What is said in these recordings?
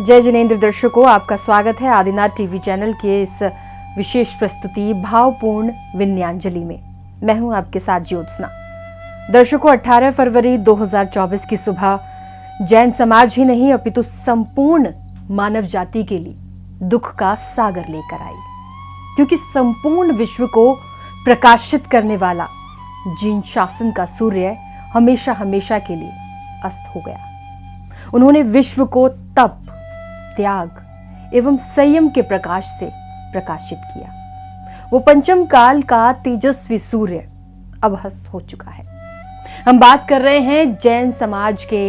जय जिनेंद्र दर्शकों, आपका स्वागत है आदिनाथ टीवी चैनल के इस विशेष प्रस्तुति भावपूर्ण विनयांजलि में। मैं हूं आपके साथ ज्योत्सना। दर्शकों, 18 फरवरी 2024 की सुबह जैन समाज ही नहीं अपितु संपूर्ण मानव जाति के लिए दुख का सागर लेकर आई, क्योंकि संपूर्ण विश्व को प्रकाशित करने वाला जिन शासन का सूर्य हमेशा हमेशा के लिए अस्त हो गया। उन्होंने विश्व को तप, त्याग एवं संयम के प्रकाश से प्रकाशित किया। वो पंचम काल का तेजस्वी सूर्य अब अस्त हो चुका है। हम बात कर रहे हैं जैन समाज के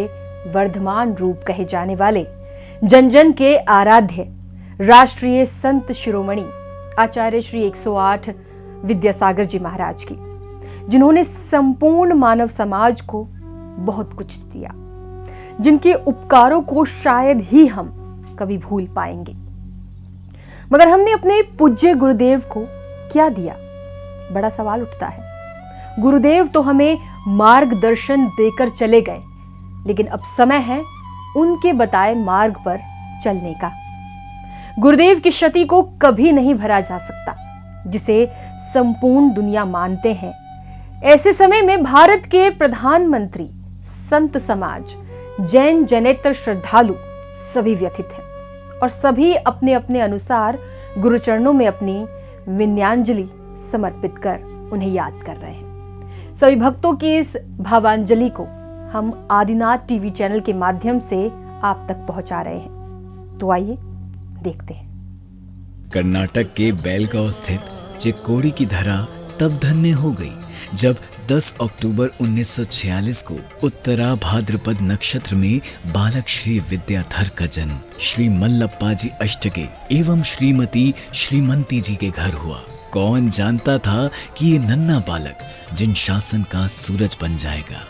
वर्धमान रूप कहे जाने वाले, जन जन के आराध्य राष्ट्रीय संत शिरोमणि आचार्य श्री 108 विद्यासागर जी महाराज की, जिन्होंने संपूर्ण मानव समाज को बहुत कुछ दिया, जिनके उपकारों को शायद ही हम कभी भूल पाएंगे। मगर हमने अपने पूज्य गुरुदेव को क्या दिया? बड़ा सवाल उठता है। गुरुदेव तो हमें मार्गदर्शन देकर चले गए, लेकिन अब समय है उनके बताए मार्ग पर चलने का। गुरुदेव की क्षति को कभी नहीं भरा जा सकता, जिसे संपूर्ण दुनिया मानते हैं। ऐसे समय में भारत के प्रधानमंत्री, संत समाज, जैन जनेतर श्रद्धालु सभी व्यथित हैं और सभी अपने अपने अनुसार गुरुचरणों में अपनी विनयांजलि समर्पित कर उन्हें याद कर रहे हैं। सभी भक्तों की इस भावांजलि को हम आदिनाथ टीवी चैनल के माध्यम से आप तक पहुंचा रहे हैं। तो आइए देखते हैं। कर्नाटक के बेलगांव स्थित चिक्कोड़ी की धरा तब धन्य हो गई जब 10 अक्टूबर 1946 को उत्तरा भाद्रपद नक्षत्र में बालक श्री विद्याधर का जन्म श्री मल्लप्पा जी अष्टके एवं श्रीमती श्रीमंती जी के घर हुआ। कौन जानता था कि ये नन्हा बालक जिन शासन का सूरज बन जाएगा।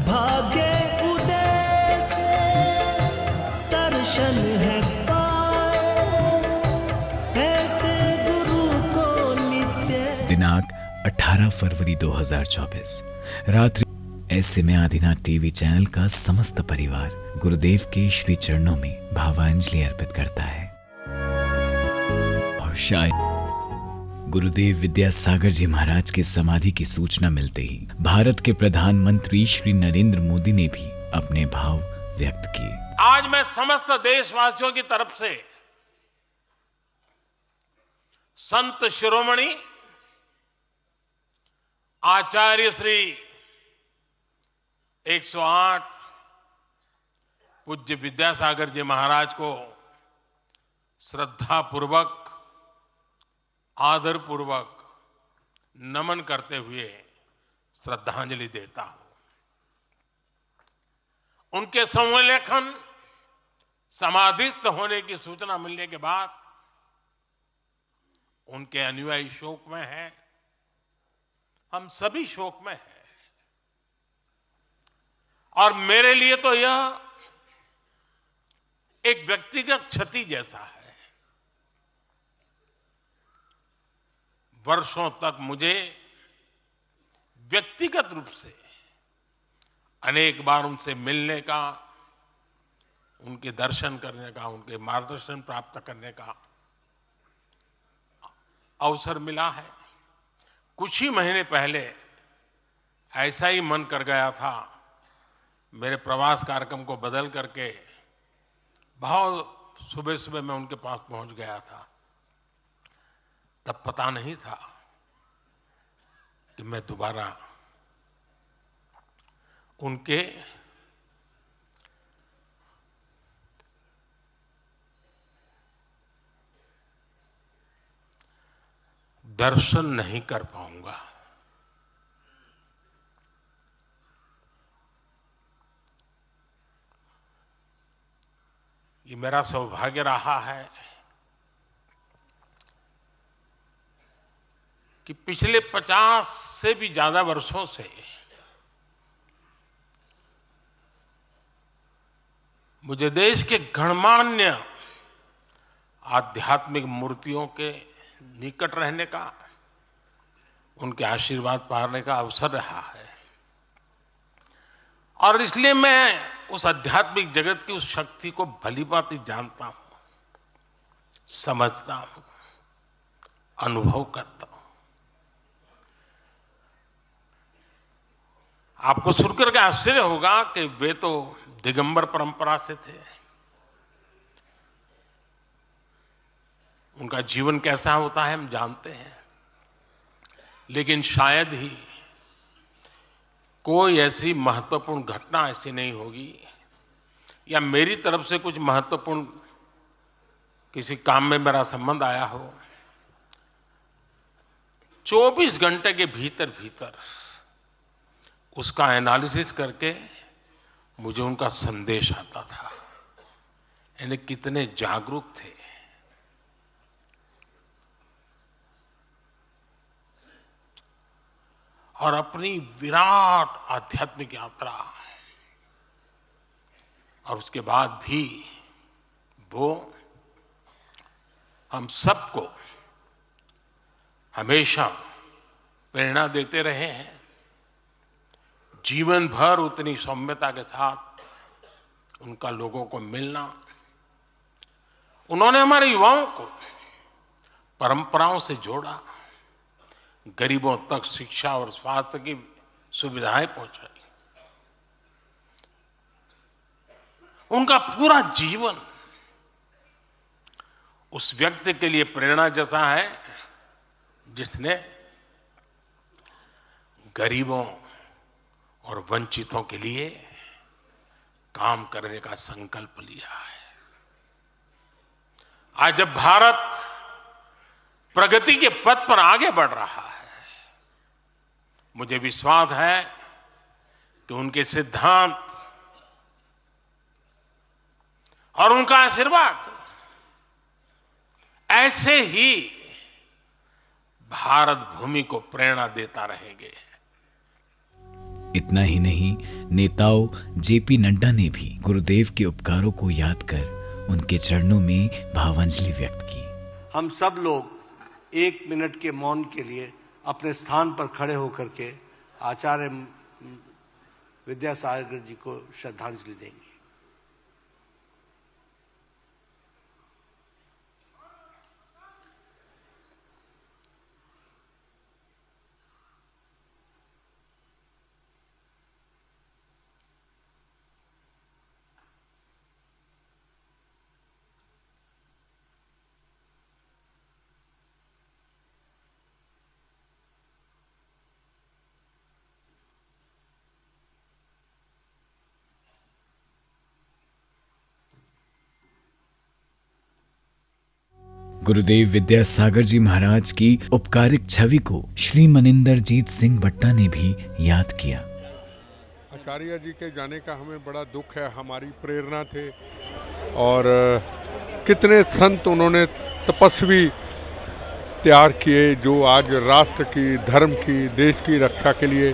भाग्य उदय से दर्शन है दिनांक 18 फरवरी 2024 रात्रि। ऐसे में आदिनाथ टीवी चैनल का समस्त परिवार गुरुदेव के श्री चरणों में भावांजलि अर्पित करता है। और शायद गुरुदेव विद्यासागर जी महाराज की समाधि की सूचना मिलते ही भारत के प्रधानमंत्री श्री नरेंद्र मोदी ने भी अपने भाव व्यक्त किए। आज मैं समस्त देशवासियों की तरफ से संत शिरोमणि आचार्य श्री 108 पूज्य विद्यासागर जी महाराज को श्रद्धा पूर्वक, आदर पूर्वक नमन करते हुए श्रद्धांजलि देता हूं। उनके संलेखन समाधिस्थ होने की सूचना मिलने के बाद उनके अनुयायी शोक में हैं। हम सभी शोक में हैं और मेरे लिए तो यह एक व्यक्तिगत क्षति जैसा है। वर्षों तक मुझे व्यक्तिगत रूप से अनेक बार उनसे मिलने का, उनके दर्शन करने का, उनके मार्गदर्शन प्राप्त करने का अवसर मिला है। कुछ ही महीने पहले ऐसा ही मन कर गया था, मेरे प्रवास कार्यक्रम को बदल करके बहुत सुबह सुबह मैं उनके पास पहुंच गया था। तब पता नहीं था कि मैं दोबारा उनके दर्शन नहीं कर पाऊंगा। ये मेरा सौभाग्य रहा है कि पिछले 50 से भी ज्यादा वर्षों से मुझे देश के गणमान्य आध्यात्मिक मूर्तियों के निकट रहने का, उनके आशीर्वाद पाने का अवसर रहा है। और इसलिए मैं उस आध्यात्मिक जगत की उस शक्ति को भलीभांति जानता हूं, समझता हूं, अनुभव करता हूं। आपको सुनकर के आश्चर्य होगा कि वे तो दिगंबर परंपरा से थे। उनका जीवन कैसा होता है हम जानते हैं, लेकिन शायद ही कोई ऐसी महत्वपूर्ण घटना ऐसी नहीं होगी या मेरी तरफ से कुछ महत्वपूर्ण किसी काम में मेरा संबंध आया हो, 24 घंटे के भीतर भीतर उसका एनालिसिस करके मुझे उनका संदेश आता था। यानी कितने जागरूक थे। और अपनी विराट आध्यात्मिक यात्रा और उसके बाद भी वो हम सबको हमेशा प्रेरणा देते रहे हैं। जीवन भर उतनी सौम्यता के साथ उनका लोगों को मिलना, उन्होंने हमारे युवाओं को परंपराओं से जोड़ा, गरीबों तक शिक्षा और स्वास्थ्य की सुविधाएं पहुंचाई। उनका पूरा जीवन उस व्यक्ति के लिए प्रेरणा जैसा है जिसने गरीबों और वंचितों के लिए काम करने का संकल्प लिया है। आज जब भारत प्रगति के पथ पर आगे बढ़ रहा है, मुझे विश्वास है कि उनके सिद्धांत और उनका आशीर्वाद ऐसे ही भारत भूमि को प्रेरणा देता रहेंगे। इतना ही नहीं, नेताओं जेपी नड्डा ने भी गुरुदेव के उपकारों को याद कर उनके चरणों में भावांजलि व्यक्त की। हम सब लोग 1 मिनट के मौन के लिए अपने स्थान पर खड़े होकर के आचार्य विद्यासागर जी को श्रद्धांजलि देंगे। गुरुदेव विद्यासागर जी महाराज की उपकारिक छवि को श्री मनिंदरजीत सिंह बट्टा ने भी याद किया। आचार्य जी के जाने का हमें बड़ा दुख है। हमारी प्रेरणा थे और कितने संत उन्होंने तपस्वी तैयार किए जो आज राष्ट्र की, धर्म की, देश की रक्षा के लिए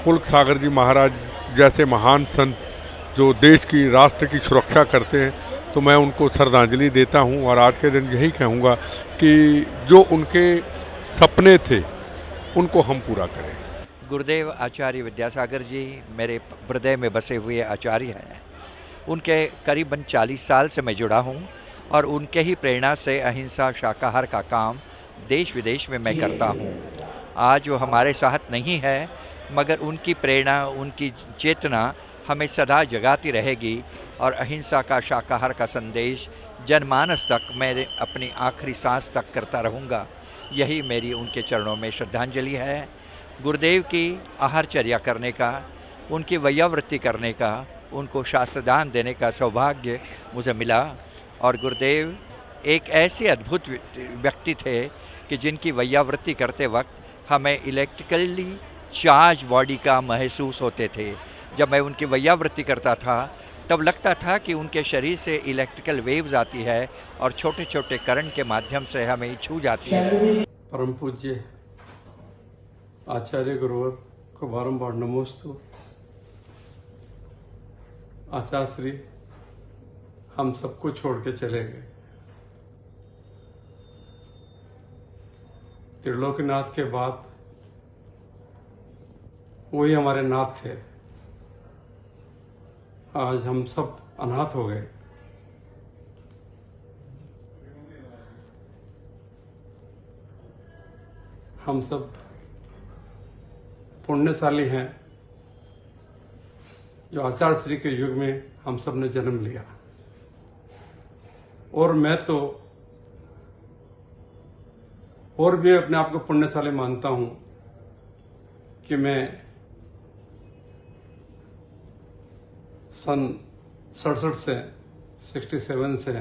पुलक सागर जी महाराज जैसे महान संत जो देश की, राष्ट्र की सुरक्षा करते हैं, तो मैं उनको श्रद्धांजलि देता हूं। और आज के दिन यही कहूँगा कि जो उनके सपने थे उनको हम पूरा करें। गुरुदेव आचार्य विद्यासागर जी मेरे हृदय में बसे हुए आचार्य हैं। उनके करीबन 40 साल से मैं जुड़ा हूं और उनके ही प्रेरणा से अहिंसा, शाकाहार का काम देश विदेश में मैं करता हूं। आज वो हमारे साथ नहीं है, मगर उनकी प्रेरणा, उनकी चेतना हमें सदा जगाती रहेगी और अहिंसा का, शाकाहार का संदेश जनमानस तक मैं अपनी आखिरी सांस तक करता रहूँगा। यही मेरी उनके चरणों में श्रद्धांजलि है। गुरुदेव की आहारचर्या करने का, उनकी वैयावृत्ति करने का, उनको शास्त्रदान देने का सौभाग्य मुझे मिला। और गुरुदेव एक ऐसे अद्भुत व्यक्ति थे कि जिनकी वैयावृत्ति करते वक्त हमें इलेक्ट्रिकली चार्ज बॉडी का महसूस होते थे। जब मैं उनकी वैयावृत्ति करता था तब लगता था कि उनके शरीर से इलेक्ट्रिकल वेव्स आती है और छोटे छोटे करंट के माध्यम से हमें छू जाती है। परम पूज्य आचार्य गुरुवर को बारंबार नमोस्तु। आचार्य श्री हम सबको छोड़ के चले गए। त्रिलोकीनाथ के बाद वही हमारे नाथ थे। आज हम सब अनाथ हो गए। हम सब पुण्यशाली हैं जो आचार्य श्री के युग में हम सब ने जन्म लिया। और मैं तो और भी अपने आप को पुण्यशाली मानता हूं कि मैं सन 67 से 67 से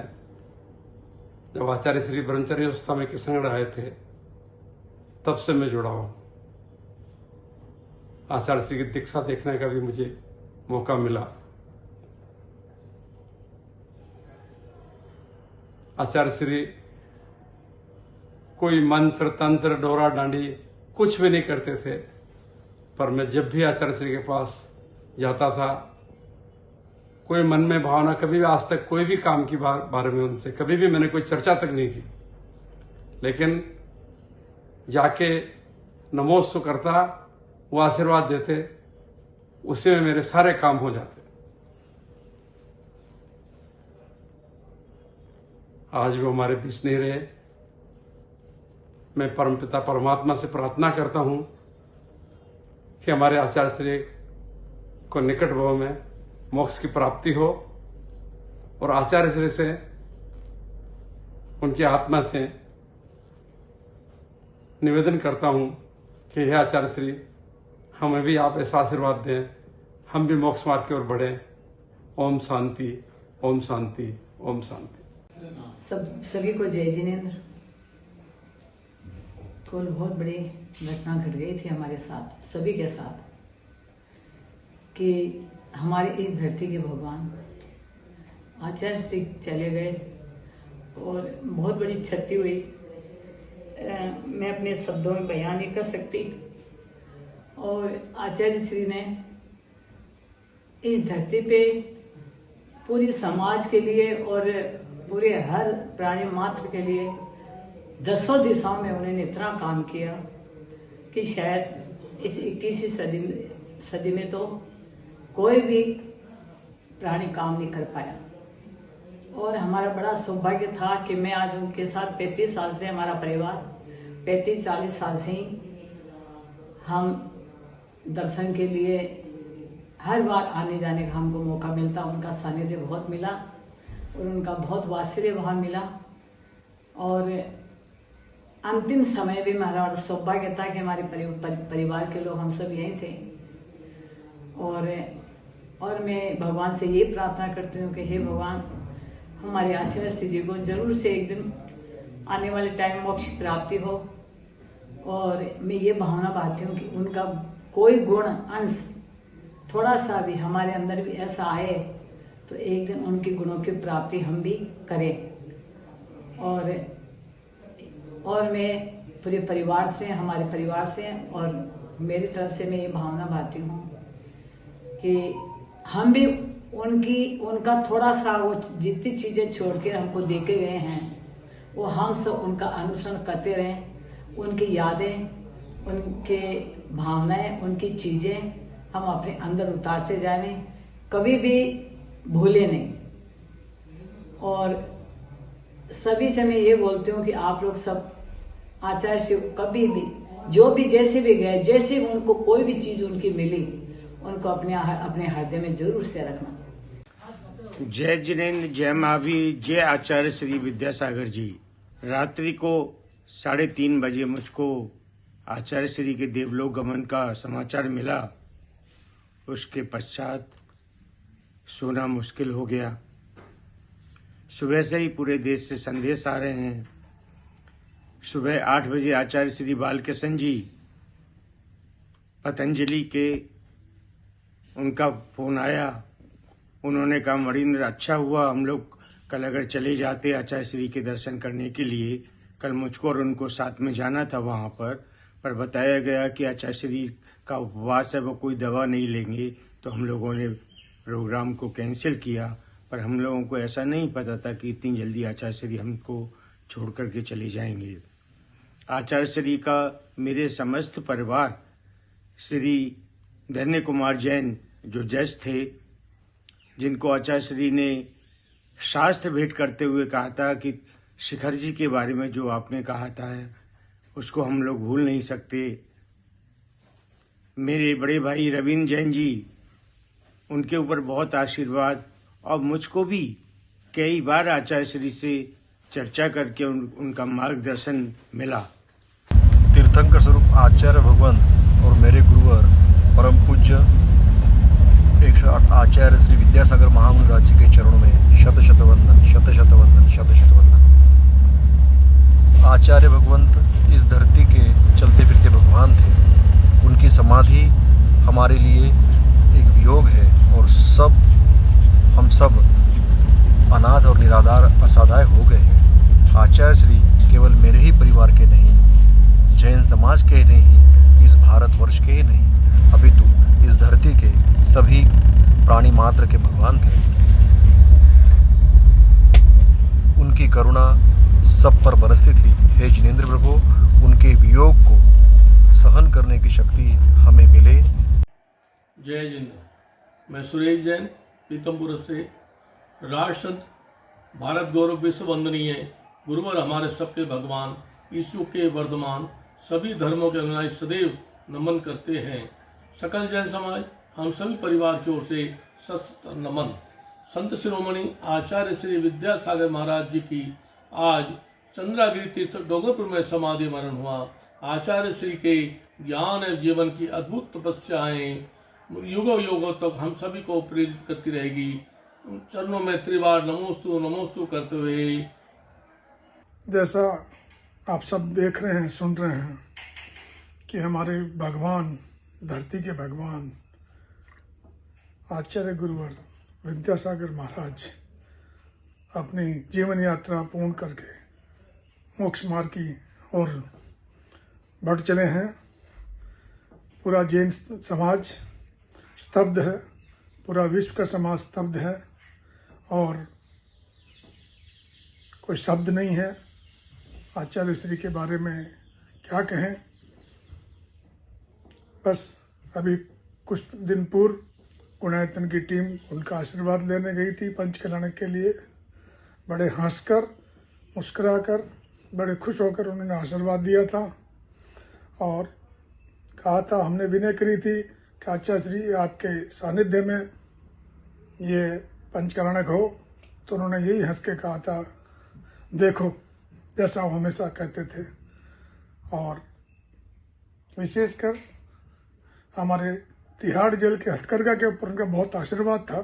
जब आचार्य श्री ब्रह्मचर्य अवस्था में किशनगढ़ आए थे तब से मैं जुड़ा हूं। आचार्य श्री की दीक्षा देखने का भी मुझे मौका मिला। आचार्य श्री कोई मंत्र तंत्र डोरा डांडी कुछ भी नहीं करते थे, पर मैं जब भी आचार्य श्री के पास जाता था, कोई मन में भावना कभी भी आज तक कोई भी काम की बारे में उनसे कभी भी मैंने कोई चर्चा तक नहीं की, लेकिन जाके नमोस्तु करता, वो आशीर्वाद देते, उसी में मेरे सारे काम हो जाते। आज वो हमारे बीच नहीं रहे। मैं परमपिता परमात्मा से प्रार्थना करता हूं कि हमारे आचार्य श्री को निकट भव में मोक्ष की प्राप्ति हो और आचार्य श्री से उनकी आत्मा से निवेदन करता हूं कि हे आचार्य श्री, हमें भी आप ऐसा आशीर्वाद दें, हम भी मोक्ष मार्ग की ओर बढ़े। ओम शांति, ओम शांति, ओम शांति। सभी को जय जिनेन्द्र। कल बहुत बड़ी घटना घट गई थी हमारे साथ, सभी के साथ, कि हमारे इस धरती के भगवान आचार्य श्री चले गए और बहुत बड़ी क्षति हुई। मैं अपने शब्दों में बयान नहीं कर सकती। और आचार्य श्री ने इस धरती पे पूरी समाज के लिए और पूरे हर प्राणी मात्र के लिए दसों दिशाओं में उन्होंने इतना काम किया कि शायद इस 21वीं सदी में तो कोई भी प्राणी काम नहीं कर पाया। और हमारा बड़ा सौभाग्य था कि मैं आज उनके साथ 35 साल से, हमारा परिवार 35-40 साल से ही हम दर्शन के लिए हर बार आने जाने का हमको मौका मिलता। उनका सानिध्य बहुत मिला और उनका बहुत वात्सल्य वहाँ मिला। और अंतिम समय भी हमारा सौभाग्य था कि हमारे परिवार के लोग हम सब यहीं थे। और मैं भगवान से ये प्रार्थना करती हूँ कि हे भगवान, हमारे आचार्य श्री जी को जरूर से एक दिन आने वाले टाइम मोक्ष प्राप्ति हो। और मैं ये भावना पाती हूँ कि उनका कोई गुण अंश थोड़ा सा भी हमारे अंदर भी ऐसा आए तो एक दिन उनके गुणों की प्राप्ति हम भी करें। और मैं पूरे परिवार से, हमारे परिवार से और मेरी तरफ से मैं ये भावना पाती हूँ कि हम भी उनका थोड़ा सा वो जितनी चीज़ें छोड़ के हमको दे के गए हैं वो हम सब उनका अनुसरण करते रहें। उनकी यादें, उनके भावनाएं, उनकी चीज़ें हम अपने अंदर उतारते जाएं, कभी भी भूले नहीं। और सभी से मैं ये बोलती हूँ कि आप लोग सब आचार्य से कभी भी जो भी जैसे भी गए, जैसे भी उनको कोई भी चीज़ उनकी मिली, उनको अपने हृदय में जरूर से रखना। जय जिनेन्द्र, जय महावीर, जय आचार्य श्री विद्यासागर जी। रात्रि को 3:30 बजे मुझको आचार्य श्री के देवलोक गमन का समाचार मिला। उसके पश्चात सोना मुश्किल हो गया। सुबह से ही पूरे देश से संदेश आ रहे हैं। सुबह 8 बजे आचार्य श्री बालकृष्ण जी पतंजलि के उनका फोन आया। उन्होंने कहा, मरींद्र, अच्छा हुआ हम लोग कल अगर चले जाते आचार्य श्री के दर्शन करने के लिए। कल मुझको और उनको साथ में जाना था वहाँ पर बताया गया कि आचार्य श्री का उपवास है, वो कोई दवा नहीं लेंगे, तो हम लोगों ने प्रोग्राम को कैंसिल किया। पर हम लोगों को ऐसा नहीं पता था कि इतनी जल्दी आचार्य श्री हमको छोड़ करके चले जाएंगे। आचार्य श्री का मेरे समस्त परिवार, श्री धन्य कुमार जैन जो जज थे, जिनको आचार्य श्री ने शास्त्र भेंट करते हुए कहा था कि शिखर जी के बारे में जो आपने कहा था उसको हम लोग भूल नहीं सकते। मेरे बड़े भाई रविंद्र जैन जी, उनके ऊपर बहुत आशीर्वाद, और मुझको भी कई बार आचार्य श्री से चर्चा करके उनका मार्गदर्शन मिला। तीर्थंकर स्वरूप आचार्य भगवंत और मेरे गुरुवर परम पूज्य 108 आचार्य श्री विद्यासागर महामुनि जी के चरणों में शत शत वंदन, शत शत वंदन, शत शत वंदन। आचार्य भगवंत इस धरती के चलते फिरते भगवान थे। उनकी समाधि हमारे लिए एक वियोग है और हम सब अनाथ और निराधार असहाय हो गए हैं। आचार्य श्री केवल मेरे ही परिवार के नहीं, जैन समाज के नहीं, इस भारतवर्ष के ही नहीं, अपितु इस धरती के सभी प्राणी मात्र के भगवान थे। उनकी करुणा सब पर बरसती थी। हे जिनेंद्र प्रभु, उनके वियोग को सहन करने की शक्ति हमें मिले। जय जिनेंद्र। मैं सुरेश जैन पीतमपुर से। राष्ट्रसंत, भारत गौरव, विश्व वंदनीय गुरुवर हमारे सबके भगवान, ईशु के वर्धमान, सभी धर्मों के अनुयायी सदैव नमन करते हैं। सकल जैन समाज हम सभी परिवार की ओर से सशक्त नमन। संत शिरोमणि आचार्य श्री विद्यासागर महाराज जी की आज चंद्रागिरी तीर्थ डोंगरपुर में समाधि मरण हुआ। आचार्य श्री के ज्ञान एवं जीवन की अद्भुत तपस्याएं युगों युगों तक हम सभी को प्रेरित करती रहेगी। चरणों में त्रिवार नमोस्तु नमोस्तु करते हुए, जैसा आप सब देख रहे हैं, सुन रहे हैं कि हमारे भगवान, धरती के भगवान आचार्य गुरुवर विद्यासागर महाराज अपनी जीवन यात्रा पूर्ण करके मोक्ष मार्ग की ओर बढ़ चले हैं। पूरा जैन समाज स्तब्ध है, पूरा विश्व का समाज स्तब्ध है और कोई शब्द नहीं है आचार्य श्री के बारे में क्या कहें। बस अभी कुछ दिन पूर्व गुणायतन की टीम उनका आशीर्वाद लेने गई थी पंचकल्याण के लिए। बड़े हंसकर, मुस्कुराकर, बड़े खुश होकर उन्होंने आशीर्वाद दिया था और कहा था, हमने विनय करी थी कि आचार्य श्री आपके सानिध्य में ये पंचकल्याणक हो, तो उन्होंने यही हंस के कहा था, देखो, जैसा वो हमेशा कहते थे। और विशेषकर हमारे तिहाड़ जेल के हथकरघा के ऊपर उनका बहुत आशीर्वाद था।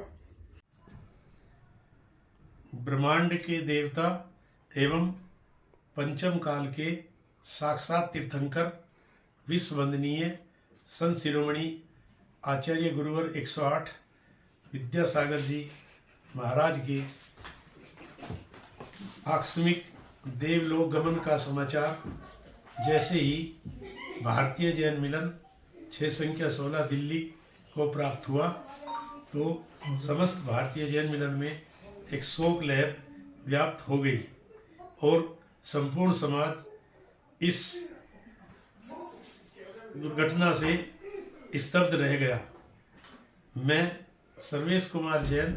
ब्रह्मांड के देवता एवं पंचम काल के साक्षात तीर्थंकर, विश्व वंदनीय संत शिरोमणि आचार्य गुरुवर 108 विद्यासागर जी महाराज के आकस्मिक देवलोक गमन का समाचार जैसे ही भारतीय जैन मिलन 6 संख्या 16 दिल्ली को प्राप्त हुआ, तो समस्त भारतीय जैन मिलन में एक शोक लहर व्याप्त हो गई और संपूर्ण समाज इस दुर्घटना से स्तब्ध रह गया। मैं सर्वेश कुमार जैन,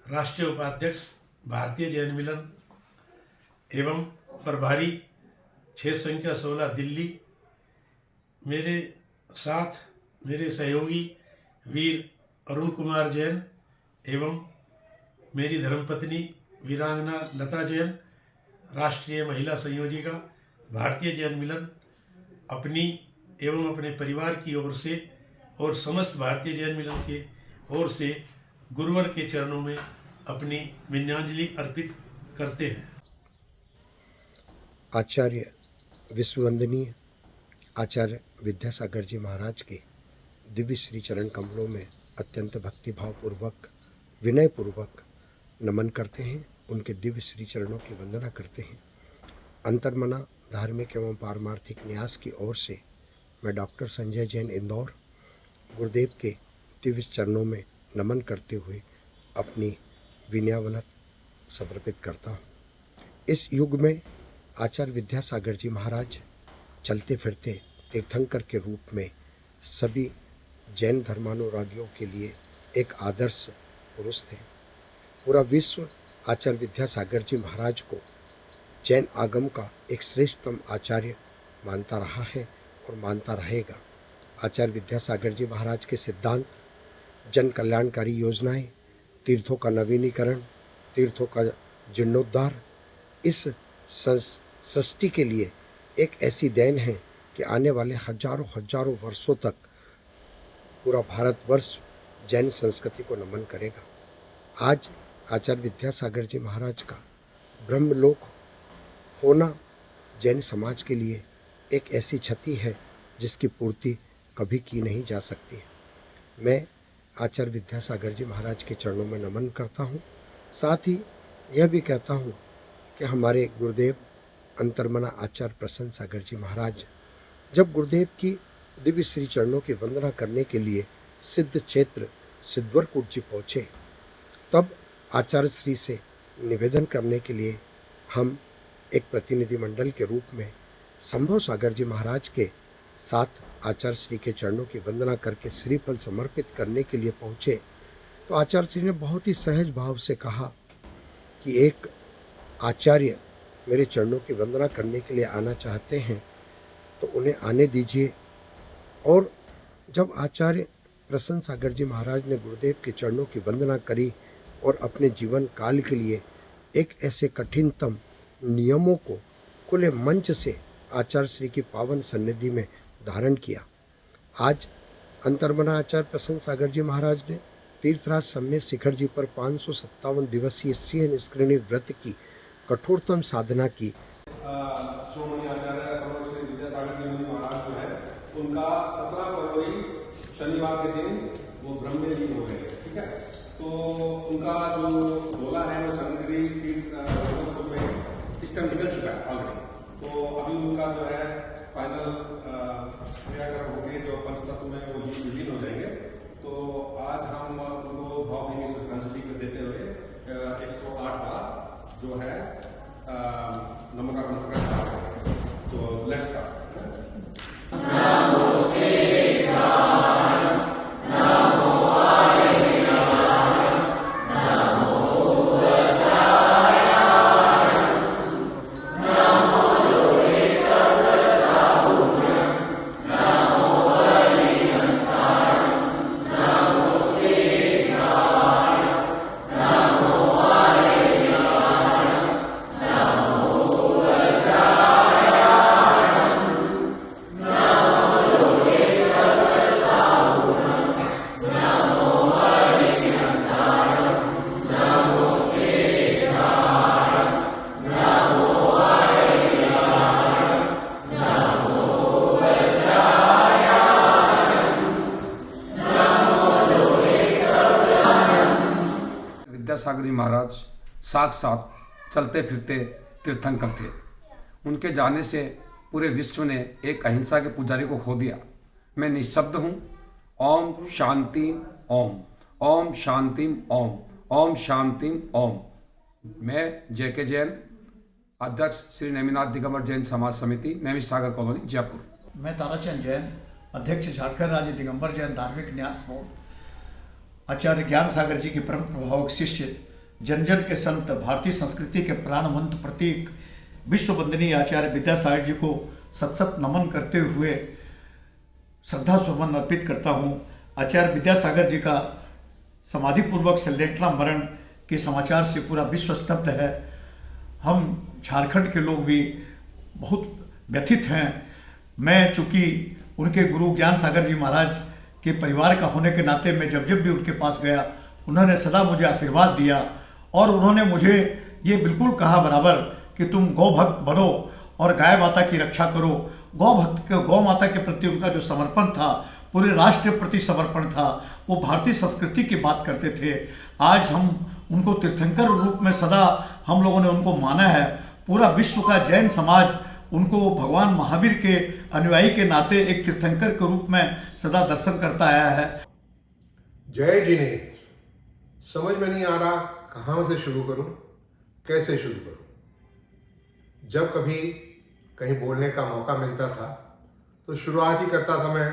राष्ट्रीय उपाध्यक्ष भारतीय जैन मिलन एवं प्रभारी 6 संख्या 16 दिल्ली, मेरे साथ मेरे सहयोगी वीर अरुण कुमार जैन एवं मेरी धर्मपत्नी वीरांगना लता जैन, राष्ट्रीय महिला संयोजिका भारतीय जैन मिलन, अपनी एवं अपने परिवार की ओर से और समस्त भारतीय जैन मिलन के ओर से गुरुवर के चरणों में अपनी विनयाञ्जलि अर्पित करते हैं। आचार्य विश्ववंदनीय आचार्य विद्यासागर जी महाराज के दिव्य श्री चरण कमलों में अत्यंत भक्तिभाव पूर्वक, विनय पूर्वक नमन करते हैं। उनके दिव्य श्री चरणों की वंदना करते हैं। अंतर्मना धार्मिक एवं पारमार्थिक न्यास की ओर से मैं डॉक्टर संजय जैन, इंदौर, गुरुदेव के दिव्य चरणों में नमन करते हुए अपनी विनयावनत समर्पित करता हूँ। इस युग में आचार्य विद्यासागर जी महाराज चलते फिरते तीर्थंकर के रूप में सभी जैन धर्मानुरागियों के लिए एक आदर्श पुरुष थे। पूरा विश्व आचार्य विद्यासागर जी महाराज को जैन आगम का एक श्रेष्ठतम आचार्य मानता रहा है और मानता रहेगा। आचार्य विद्यासागर जी महाराज के सिद्धांत, जन कल्याणकारी योजनाएं, तीर्थों का नवीनीकरण, तीर्थों का जीर्णोद्धार इस सृष्टि के लिए एक ऐसी देन है कि आने वाले हजारों वर्षों तक पूरा भारतवर्ष जैन संस्कृति को नमन करेगा। आज आचार्य विद्यासागर जी महाराज का ब्रह्मलोक होना जैन समाज के लिए एक ऐसी क्षति है जिसकी पूर्ति कभी की नहीं जा सकती। मैं आचार्य विद्यासागर जी महाराज के चरणों में नमन करता हूँ। साथ ही यह भी कहता हूँ कि हमारे गुरुदेव अंतर्मना आचार्य प्रसन्न सागर जी महाराज जब गुरुदेव की दिव्य श्री चरणों की वंदना करने के लिए सिद्ध क्षेत्र सिद्धवरकूट जी पहुँचे, तब आचार्य श्री से निवेदन करने के लिए हम एक प्रतिनिधि मंडल के रूप में संभव सागर जी महाराज के साथ आचार्य श्री के चरणों की वंदना करके श्रीफल समर्पित करने के लिए पहुँचे, तो आचार्य श्री ने बहुत ही सहज भाव से कहा कि एक आचार्य मेरे चरणों की वंदना करने के लिए आना चाहते हैं तो उन्हें आने दीजिए। और जब आचार्य प्रसन्न सागर जी महाराज ने गुरुदेव के चरणों की वंदना करी और अपने जीवन काल के लिए एक ऐसे कठिनतम नियमों को खुले मंच से आचार्य श्री की पावन सन्निधि में धारण किया, आज अंतर्मना आचार्य प्रसन्न सागर जी महाराज ने तीर्थराज समेत शिखर जी पर 557 दिवसीय सिंह निष्करणी व्रत की कठोरतम साधना की। श्रोमणी आचार्य श्री विद्यासागर जी महाराज जो है उनका 17 फरवरी शनिवार के दिन वो ब्रह्म में लीन हो गए। ठीक है, तो उनका जो डोला है वो चंद्रगिरी तीर्थ में इस टाइम निकल चुका है ऑलरेडी। तो अभी उनका जो है फाइनल क्रियाक्रम हो गए जो पंचतत्व में वो विलीन हो जाएंगे। तो आज हम उनको भावभीनी श्रद्धांजलि देते हुए 108 बार जो है नमोकार मंत्र। तो लेट्स स्टार्ट। विद्यासागर जी महाराज साक्षात चलते फिरते तीर्थंकर थे। उनके जाने से पूरे विश्व ने एक अहिंसा के पुजारी को खो दिया। मैं निःशब्द हूँ। ओम शांति ओम, ओम शांति ओम, ओम शांति ओम। मैं JK जैन, अध्यक्ष श्री नेमिनाथ दिगंबर जैन समाज समिति, नेमी सागर कॉलोनी, जयपुर। मैं ताराचंद जैन, अध्यक्ष झारखंड राज्य दिगंबर जैन धार्मिक न्यास बोर्ड, आचार्य ज्ञान सागर जी के परम प्रभावक शिष्य, जन जन के संत, भारतीय संस्कृति के प्राणवंत प्रतीक, विश्व वंदनीय आचार्य विद्यासागर जी को सत नमन करते हुए श्रद्धा सुमन अर्पित करता हूँ। आचार्य विद्यासागर जी का समाधिपूर्वक संलेखना मरण के समाचार से पूरा विश्व स्तब्ध है। हम झारखंड के लोग भी बहुत व्यथित हैं। मैं चूँकि उनके गुरु ज्ञान सागर जी महाराज के परिवार का होने के नाते मैं जब भी उनके पास गया, उन्होंने सदा मुझे आशीर्वाद दिया और उन्होंने मुझे ये बिल्कुल कहा बराबर कि तुम गौ भक्त बनो और गाय माता की रक्षा करो। गौ माता के प्रति उनका जो समर्पण था, पूरे राष्ट्र के प्रति समर्पण था, वो भारतीय संस्कृति की बात करते थे। आज हम उनको तीर्थंकर रूप में सदा हम लोगों ने उनको माना है। पूरा विश्व का जैन समाज उनको भगवान महावीर के अनुयायी के नाते एक तीर्थंकर के रूप में सदा दर्शन करता आया है। जय जिनेन्द्र, समझ में नहीं आ रहा कहाँ से शुरू करूं, कैसे शुरू करूं। जब कभी कहीं बोलने का मौका मिलता था तो शुरुआत ही करता था मैं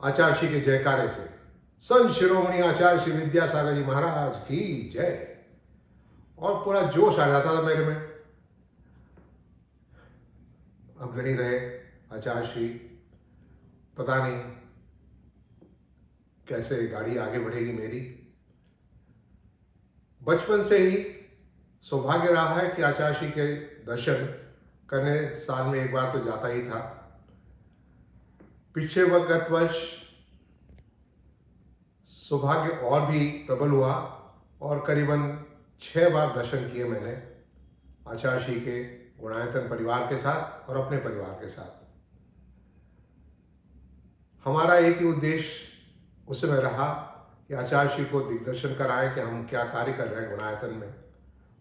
आचार्य श्री के जयकारे से। संत शिरोमणि आचार्य श्री विद्यासागर जी महाराज की जय। और पूरा जोश आ जाता था मेरे में। अब नहीं रहे आचार्य श्री, पता नहीं कैसे गाड़ी आगे बढ़ेगी मेरी। बचपन से ही सौभाग्य रहा है कि आचार्य श्री के दर्शन करने साल में एक बार तो जाता ही था। पिछले गत वर्ष सौभाग्य और भी प्रबल हुआ और करीबन 6 बार दर्शन किए मैंने आचार्य श्री के गुणायतन परिवार के साथ और अपने परिवार के साथ। हमारा एक ही उद्देश्य उस समय रहा कि आचार्य श्री को दिग्दर्शन कराएं कि हम क्या कार्य कर रहे हैं गुणायतन में,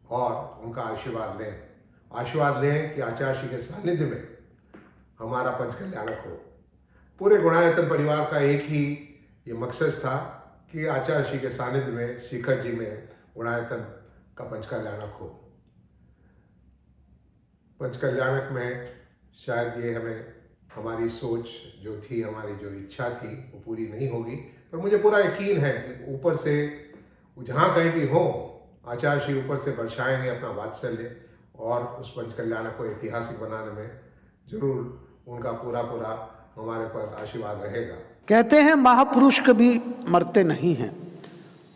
और उनका आशीर्वाद लें। आशीर्वाद लें कि आचार्य श्री के सानिध्य में हमारा पंचकल्याणक हो। पूरे गुणायतन परिवार का एक ही ये मकसद था कि आचार्य श्री के सानिध्य में शिखर जी में गुणायतन का पंचकल्याणक हो। पंचकल्याणक में शायद ये हमारी सोच जो थी, हमारी जो इच्छा थी, वो पूरी नहीं होगी, पर मुझे पूरा यकीन है कि ऊपर से जहाँ कहीं भी हो आचार्य श्री ऊपर से बरसाएंगे अपना वात्सल्य और उस पंचकल्याणक को ऐतिहासिक बनाने में जरूर उनका पूरा हमारे पर आशीर्वाद रहेगा। कहते हैं महापुरुष कभी मरते नहीं हैं,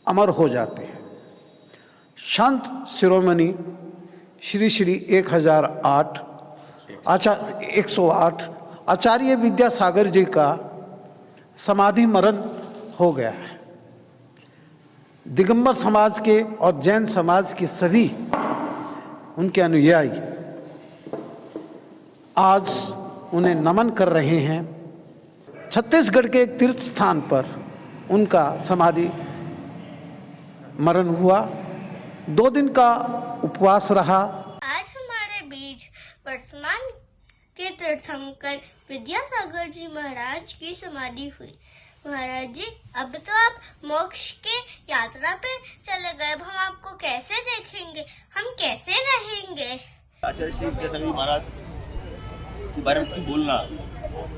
अमर हो जाते हैं। संत शिरोमणि श्री श्री 108 आचार्य विद्यासागर जी का समाधि मरण हो गया है। दिगंबर समाज के और जैन समाज के सभी उनके अनुयायी आज उन्हें नमन कर रहे हैं। छत्तीसगढ़ के एक तीर्थ स्थान पर उनका समाधि मरण हुआ। 2 दिन का उपवास रहा। आज हमारे बीच वर्तमान के तीर्थंकर विद्यासागर जी महाराज की समाधि हुई। महाराज जी, अब तो आप मोक्ष के यात्रा पे चले गए, अब हम आपको कैसे देखेंगे, हम कैसे रहेंगे? आचार्य श्री विद्यासागर जी महाराज के बारे में कुछ बोलना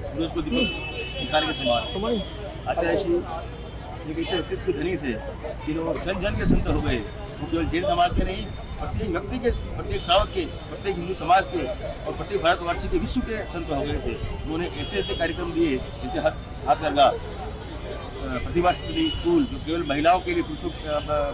सूरज को दिखाने के समान। आचार्य श्री एक ऐसे व्यक्तित्व धनी थे जिन्होंने जन जन के संत हो गए। वो केवल जैन समाज के नहीं, प्रत्येक व्यक्ति के, प्रत्येक श्रावक के, प्रत्येक हिंदू समाज के और प्रत्येक भारतवासी के, विश्व के संत हो गए थे। उन्होंने ऐसे ऐसे कार्यक्रम दिए जैसे हाथ लगा प्रतिभा स्कूल जो केवल महिलाओं के लिए, पुरुषों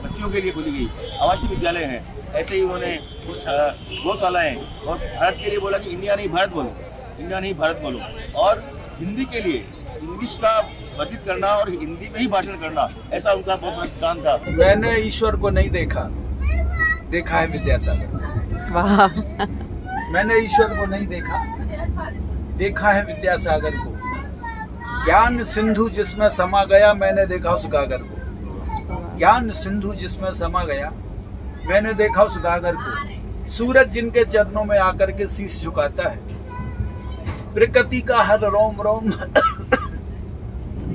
बच्चियों के लिए खोली गई आवासीय विद्यालय हैं। ऐसे ही उन्होंने गौशालाएं और भारत के लिए बोला कि इंडिया नहीं भारत बोलो, इंडिया नहीं भारत बोलो। और हिंदी के लिए इंग्लिश का वर्जित करना और हिंदी में ही भाषण करना, ऐसा उनका बहुत बड़ा सिद्धांत था। मैंने ईश्वर को नहीं देखा, देखा है विद्यासागर। वाह। मैंने ईश्वर को नहीं देखा, देखा है विद्यासागर को। ज्ञान सिंधु जिसमें समा गया, मैंने देखा उस गागर को। ज्ञान सिंधु जिसमें समा गया, मैंने देखा उस गागर को। सूरज जिनके चरणों में आकर के शीश झुकाता है, प्रकृति का हर रोम रोम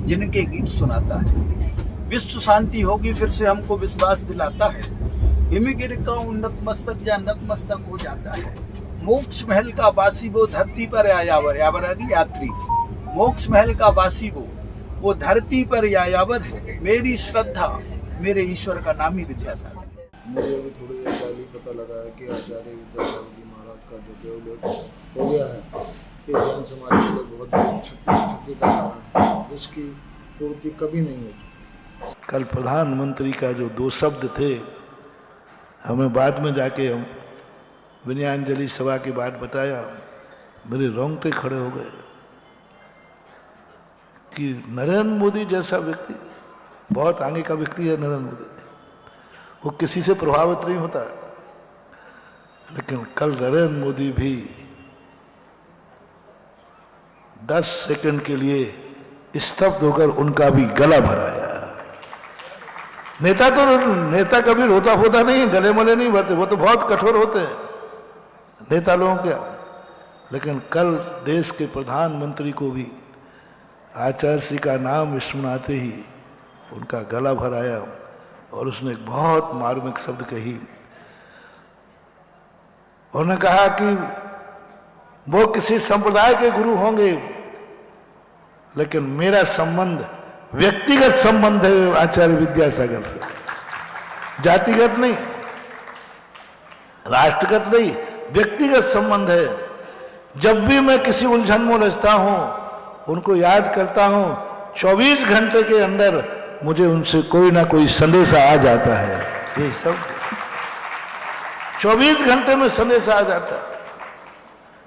जिनके गीत सुनाता है। विश्व शांति होगी फिर से हमको विश्वास दिलाता है। हिमगिर का उन्नत मस्तक या नतमस्तक हो जाता है। मोक्ष महल का वासी वो धरती पर यायावर, यात्री। मोक्ष महल का वासी वो धरती पर यायावर है। मेरी श्रद्धा मेरे ईश्वर का नाम ही विद्यासागर है। मुझे अभी थोड़ी देर पहले पता लगा है कि आचार्य विद्यासागर जी महाराज का जो देवलोक हो गया है, ये जैन समाज के लिए बहुत बड़ी क्षति का कारण है, जिसकी पूर्ति कभी नहीं हो सकती। कल प्रधानमंत्री का जो 2 शब्द थे, हमें बाद में जाके हम विनयांजलि सभा की बात बताया, मेरे रोंगटे खड़े हो गए कि नरेंद्र मोदी जैसा व्यक्ति, बहुत आगे का व्यक्ति है नरेंद्र मोदी, वो किसी से प्रभावित नहीं होता, लेकिन कल नरेंद्र मोदी भी 10 सेकंड के लिए स्तब्ध होकर उनका भी गला भराया। नेता कभी रोता फोता नहीं, गले मले नहीं भरते, वो तो बहुत कठोर होते हैं नेता लोगों के। लेकिन कल देश के प्रधानमंत्री को भी आचार्य श्री का नाम सुनाते ही उनका गला भराया और उसने एक बहुत मार्मिक शब्द कही। उन्होंने कहा कि वो किसी संप्रदाय के गुरु होंगे, लेकिन मेरा संबंध व्यक्तिगत संबंध है आचार्य विद्यासागर से, जातिगत नहीं, राष्ट्रगत नहीं, व्यक्तिगत संबंध है। जब भी मैं किसी उलझन में उलझता हूं, उनको याद करता हूं, 24 घंटे के अंदर मुझे उनसे कोई ना कोई संदेशा आ जाता है। ये सब 24 घंटे में संदेशा आ जाता है।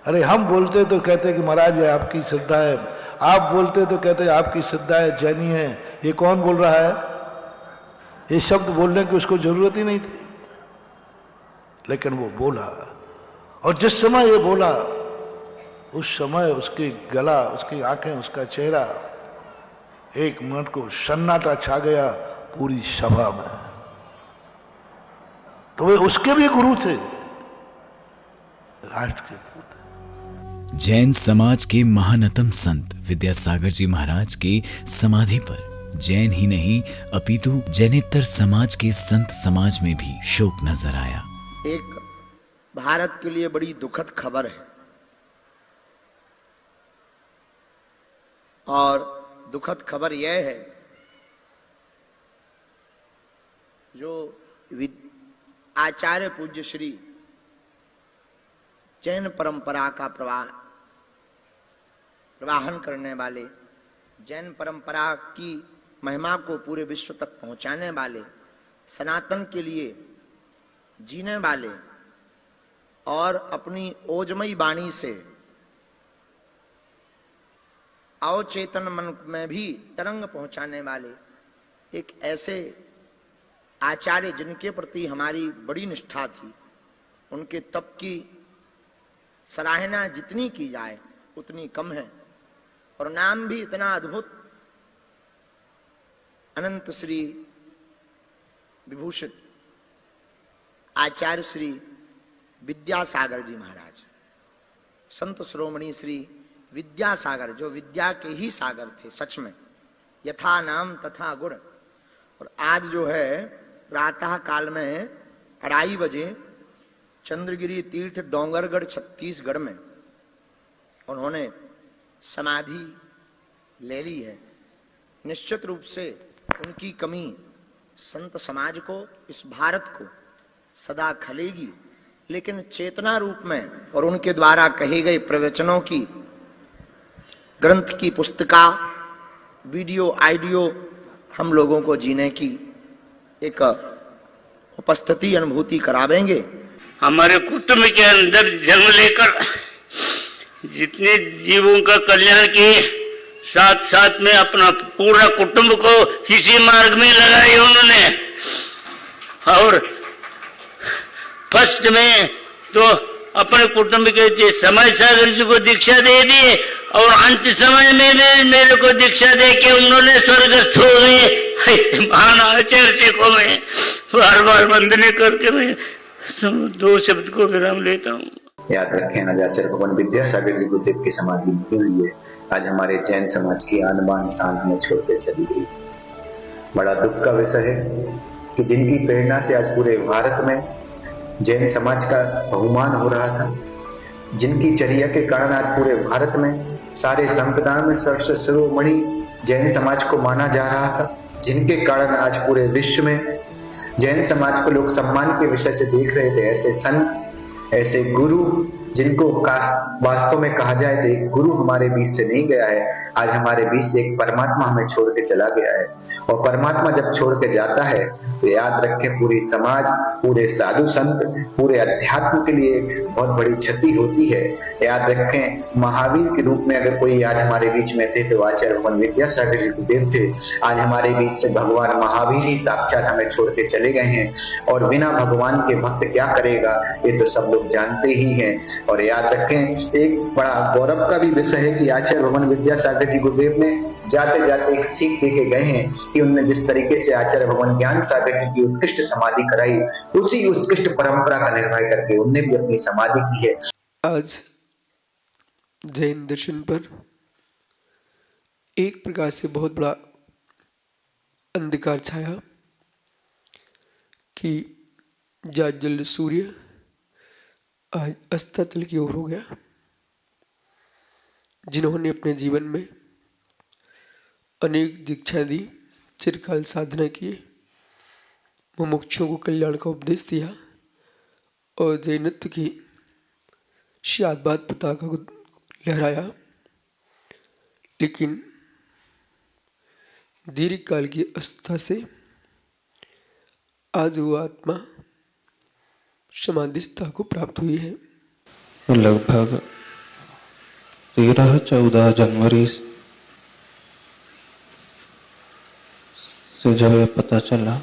अरे हम बोलते तो कहते कि महाराज ये आपकी श्रद्धा है, आप बोलते तो कहते आपकी श्रद्धा है, जैनी है, ये कौन बोल रहा है? ये शब्द बोलने की उसको जरूरत ही नहीं थी, लेकिन वो बोला। और जिस समय ये बोला, उस समय उसकी गला, उसकी आंखें, उसका चेहरा, एक मिनट को सन्नाटा छा गया पूरी सभा में। तो वे उसके भी गुरु थे, राष्ट्र के गुरु थे। जैन समाज के महानतम संत विद्यासागर जी महाराज के समाधि पर जैन ही नहीं अपितु जैनेतर समाज के संत समाज में भी शोक नजर आया। एक भारत के लिए बड़ी दुखद खबर है, और दुखद खबर यह है जो आचार्य पूज्य श्री जैन परंपरा का प्रवाहन करने वाले, जैन परंपरा की महिमा को पूरे विश्व तक पहुंचाने वाले, सनातन के लिए जीने वाले और अपनी ओजमयी वाणी से अवचेतन मन में भी तरंग पहुंचाने वाले एक ऐसे आचार्य जिनके प्रति हमारी बड़ी निष्ठा थी, उनके तप की सराहना जितनी की जाए उतनी कम है। और नाम भी इतना अद्भुत, अनंत श्री विभूषित आचार्य श्री विद्यासागर जी महाराज, संत श्रोमणी श्री विद्यासागर, जो विद्या के ही सागर थे सच में, यथा नाम तथा गुण। और आज जो है प्रातः काल में 2:30 बजे चंद्रगिरी तीर्थ डोंगरगढ़ छत्तीसगढ़ में उन्होंने समाधि ले ली है। निश्चित रूप से उनकी कमी संत समाज को, इस भारत को सदा खलेगी, लेकिन चेतना रूप में और उनके द्वारा कहे गए प्रवचनों की, ग्रंथ की पुस्तिका, वीडियो, ऑडियो हम लोगों को जीने की एक उपस्थिति, अनुभूति करावेंगे। हमारे कुटुंब के अंदर जन्म लेकर जितने जीवों का कल्याण किए, साथ साथ में अपना पूरा कुटुंब को इसी मार्ग में लगाए उन्होंने। और फर्स्ट में तो अपने कुटुंब के समय सागर जी को दीक्षा दे दी, और अंत समय में भी मेरे को दीक्षा दे के उन्होंने स्वर्गस्थ हो गए। ऐसे महान आचार्य को मैं बार बार वंदने करके मैं 2 शब्द को विराम लेता हूँ। याद रखें, आज आचार्य भगवान विद्यासागर जी गुरुदेव की समाधि हुई है। आज हमारे जैन समाज की आन बान शान हमें छोड़कर चली गई। बड़ा दुख का विषय है कि जिनकी प्रेरणा से आज पूरे भारत में जैन समाज का बहुमान हो रहा था, जिनकी चर्या के कारण आज पूरे भारत में सारे संप्रदाय में सबसे शिरोमणि जैन समाज को माना जा रहा था, जिनके कारण आज पूरे विश्व में जैन समाज को लोग सम्मान के विषय से देख रहे थे। ऐसे संत, ऐसे गुरु जिनको वास्तव में कहा जाए तो एक गुरु हमारे बीच से नहीं गया है, आज हमारे बीच से एक परमात्मा हमें छोड़ के चला गया है। और परमात्मा जब छोड़ के जाता है तो याद रखें, पूरी समाज, पूरे साधु संत, पूरे अध्यात्म के लिए बहुत बड़ी क्षति होती है। याद रखें, महावीर के रूप में अगर कोई आज हमारे बीच में थे तो आचार्य भगवान विद्यासागर जी गुरुदेव थे। आज हमारे बीच से भगवान महावीर ही साक्षात हमें छोड़ के चले गए हैं, और बिना भगवान के भक्त क्या करेगा ये तो सब लोग जानते ही हैं। और याद रखें, एक बड़ा गौरव का भी विषय है कि आचार्य भगवान विद्यासागर जी गुरुदेव ने जाते जाते एक सीख दे के गए हैं कि उन्होंने जिस तरीके से आचार्य भगवान ज्ञान सागर जी की उत्कृष्ट समाधि कराई, उसी उत्कृष्ट परंपरा का निर्वाह करके उनने भी अपनी समाधि की है। आज जैन दर्शन पर एक प्रकार से बहुत बड़ा अंधकार छाया कि जाज्वल्य सूर्य आज अस्ताचल की ओर हो गया। जिन्होंने अपने जीवन में अनेक दीक्षा दी, चिरकाल साधना किए, मुमुक्षुओं को कल्याण का उपदेश दिया और जैनत्व की शादबाद पताका को लहराया। लेकिन दीर्घ काल की अवस्था से आज वो आत्मा समाधिस्था को प्राप्त हुई है। लगभग 13-14 जनवरी से जब यह पता चला,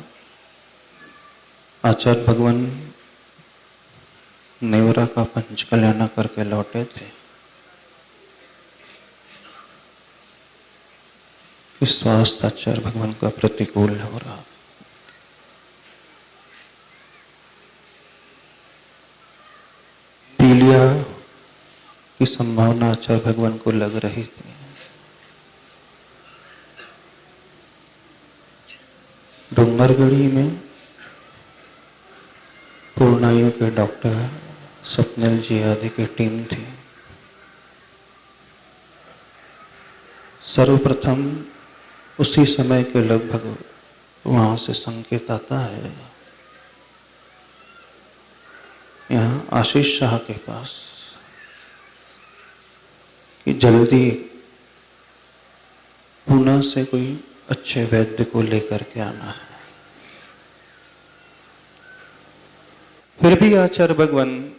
आचार्य भगवान नेवरा का पंच कल्याण करके लौटे थे, कि स्वास्थ्य आचार्य भगवान का प्रतिकूल हो रहा। पीलिया की संभावना आचार्य भगवान को लग रही थी। डूंगरगढ़ी में पूर्णायु के डॉक्टर स्वप्निल जी आदि की टीम थी। सर्वप्रथम उसी समय के लगभग वहां से संकेत आता है, यहाँ आशीष शाह के पास, कि जल्दी पुणे से कोई अच्छे वैद्य को लेकर के आना है। फिर भी आचार्य भगवान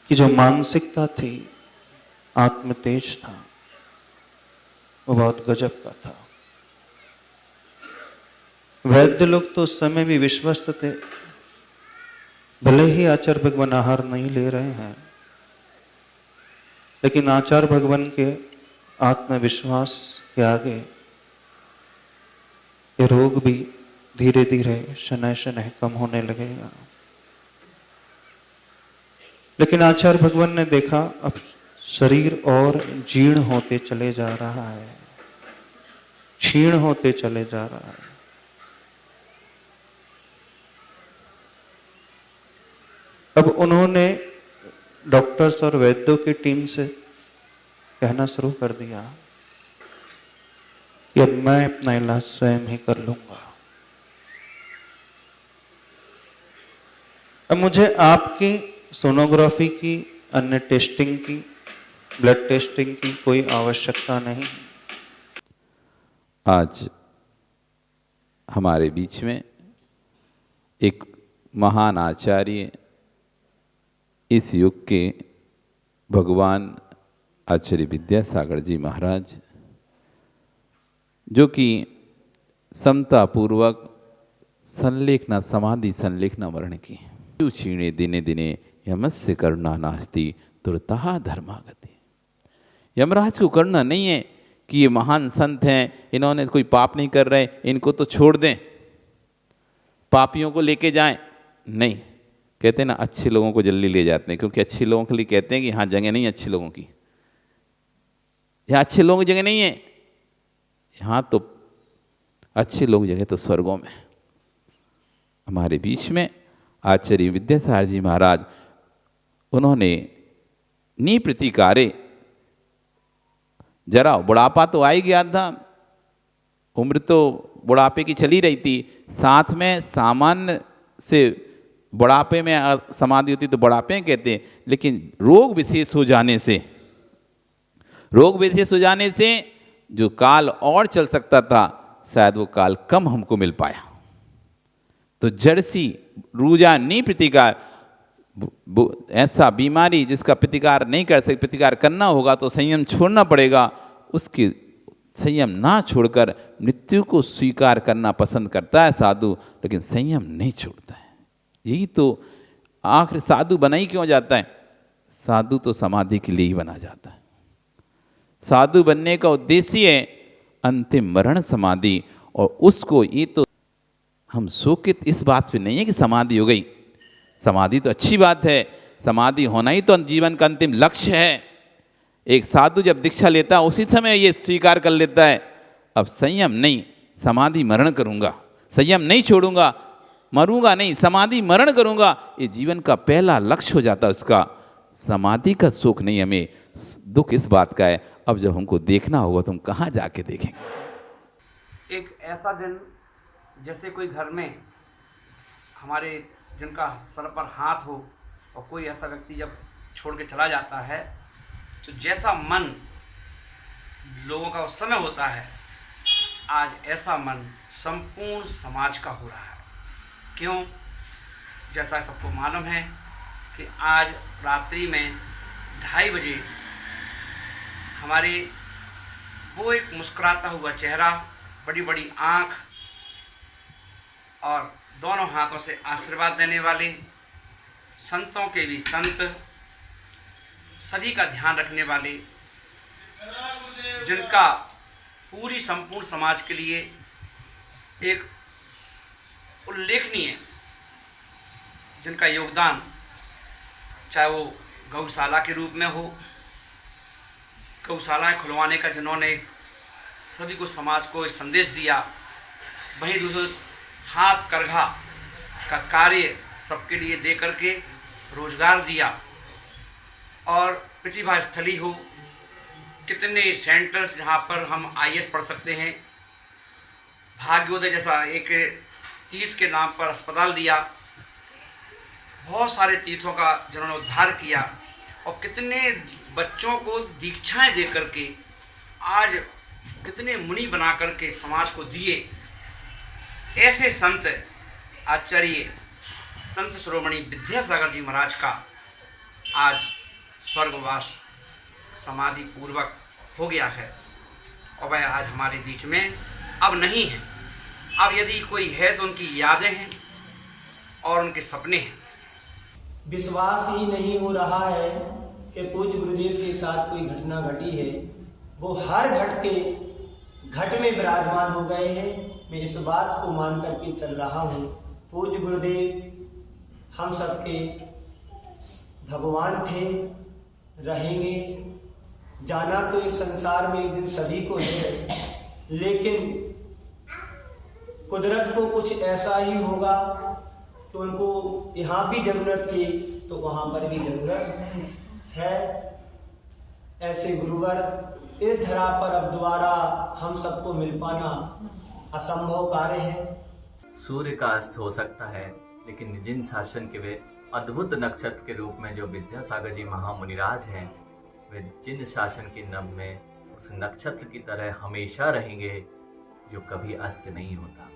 की जो मानसिकता थी, आत्म तेज था, वो बहुत गजब का था। वैद्य लोग तो उस समय भी विश्वस्त थे, भले ही आचार्य भगवान आहार नहीं ले रहे हैं, लेकिन आचार्य भगवान के आत्मविश्वास के आगे ये रोग भी धीरे धीरे शनय शनय कम होने लगेगा। लेकिन आचार्य भगवान ने देखा अब शरीर और जीर्ण होते चले जा रहा है, क्षीण होते चले जा रहा है। अब उन्होंने डॉक्टर्स और वैद्यों की टीम से कहना शुरू कर दिया कि अब मैं अपना इलाज स्वयं ही कर लूंगा। अब मुझे आपकी सोनोग्राफी की, अन्य टेस्टिंग की, ब्लड टेस्टिंग की कोई आवश्यकता नहीं। आज हमारे बीच में एक महान आचार्य, इस युग के भगवान आचार्य विद्यासागर जी महाराज, जो कि समता पूर्वक संलेखना समाधि संलेखना वर्ण की, क्षीणे दिने दिने यमस्य करुणा नास्ति तुरतः धर्मागति। यमराज को करुणा नहीं है कि ये महान संत हैं, इन्होंने कोई पाप नहीं कर रहे, इनको तो छोड़ दें, पापियों को लेके जाएं। नहीं, कहते हैं ना, अच्छे लोगों को जल्दी ले जाते हैं, क्योंकि अच्छे लोगों के लिए कहते हैं कि यहाँ जगह नहीं है अच्छे लोगों की, यहाँ अच्छे लोगों की जगह नहीं है, यहाँ तो अच्छे लोग जगह तो स्वर्गों में। हमारे बीच में आचार्य विद्यासागर जी महाराज, उन्होंने निप्रतिकारे, जरा बुढ़ापा तो आ ही गया था, उम्र तो बुढ़ापे की चली रही थी, साथ में सामान्य से बुढ़ापे में समाधि होती तो बुढ़ापे में कहते हैं, लेकिन रोग विशेष हो जाने से जो काल और चल सकता था, शायद वो काल कम हमको मिल पाया। तो जड़सी रूजा नहीं प्रतिकार, ऐसा बीमारी जिसका प्रतिकार नहीं कर सकते, प्रतिकार करना होगा तो संयम छोड़ना पड़ेगा। उसकी संयम ना छोड़कर मृत्यु को स्वीकार करना पसंद करता है साधु, लेकिन संयम नहीं छोड़ता है। यही तो आखिर साधु बना ही क्यों जाता है? साधु तो समाधि के लिए ही बना जाता है। साधु बनने का उद्देश्य है अंतिम मरण समाधि, और उसको ये तो हम शोकित इस बात पे नहीं है कि समाधि हो गई। समाधि तो अच्छी बात है, समाधि होना ही तो जीवन का अंतिम लक्ष्य है। एक साधु जब दीक्षा लेता है उसी समय ये स्वीकार कर लेता है, अब संयम नहीं, समाधि मरण करूंगा, संयम नहीं छोड़ूंगा, मरूंगा नहीं, समाधि मरण करूंगा, ये जीवन का पहला लक्ष्य हो जाता है उसका। समाधि का सुख नहीं, हमें दुख इस बात का है अब जब हमको देखना होगा तो हम कहाँ जाके देखेंगे। एक ऐसा दिन जैसे कोई घर में हमारे जिनका सर पर हाथ हो और कोई ऐसा व्यक्ति जब छोड़ के चला जाता है तो जैसा मन लोगों का उस समय होता है, आज ऐसा मन संपूर्ण समाज का हो रहा है। क्यों? जैसा सबको मालूम है कि आज रात्रि में 2:30 बजे हमारे वो एक मुस्कुराता हुआ चेहरा, बड़ी बड़ी आँख और दोनों हाथों से आशीर्वाद देने वाले, संतों के भी संत, सभी का ध्यान रखने वाले, जिनका पूरी संपूर्ण समाज के लिए एक उल्लेखनीय जिनका योगदान, चाहे वो गौशाला के रूप में हो, गौशालाएं खुलवाने का जिन्होंने सभी को समाज को एक संदेश दिया, वहीं दूसरे हाथ करघा का कार्य सबके लिए दे करके रोजगार दिया, और प्रतिभा स्थली हो, कितने सेंटर्स जहाँ पर हम IAS पढ़ सकते हैं, भाग्योदय जैसा एक तीर्थ के नाम पर अस्पताल दिया, बहुत सारे तीर्थों का जिन्होंने उद्धार किया, और कितने बच्चों को दीक्षाएं दे करके आज कितने मुनि बना करके समाज को दिए। ऐसे संत आचार्य संत शिरोमणि विद्यासागर जी महाराज का आज स्वर्गवास समाधि पूर्वक हो गया है, और वह आज हमारे बीच में अब नहीं है। अब यदि कोई है तो उनकी यादें हैं और उनके सपने हैं। विश्वास ही नहीं हो रहा है कि पूज्य गुरुदेव के साथ कोई घटना घटी है। वो हर घट में विराजमान हो गए हैं। मैं इस बात को मान करके चल रहा हूँ। पूज्य गुरुदेव हम सबके भगवान थे, रहेंगे। जाना तो इस संसार में एक दिन सभी को है, लेकिन कुदरत को कुछ ऐसा ही होगा तो उनको यहाँ भी जरूरत थी तो वहाँ पर भी जरूरत है। ऐसे गुरुवर इस धरा पर अब दोबारा हम सबको मिल पाना असंभव कार्य है। सूर्य का अस्त हो सकता है, लेकिन जिन शासन के वे अद्भुत नक्षत्र के रूप में जो विद्यासागर जी महामुनिराज हैं, वे जिन शासन के नभ में उस नक्षत्र की तरह हमेशा रहेंगे जो कभी अस्त नहीं होता।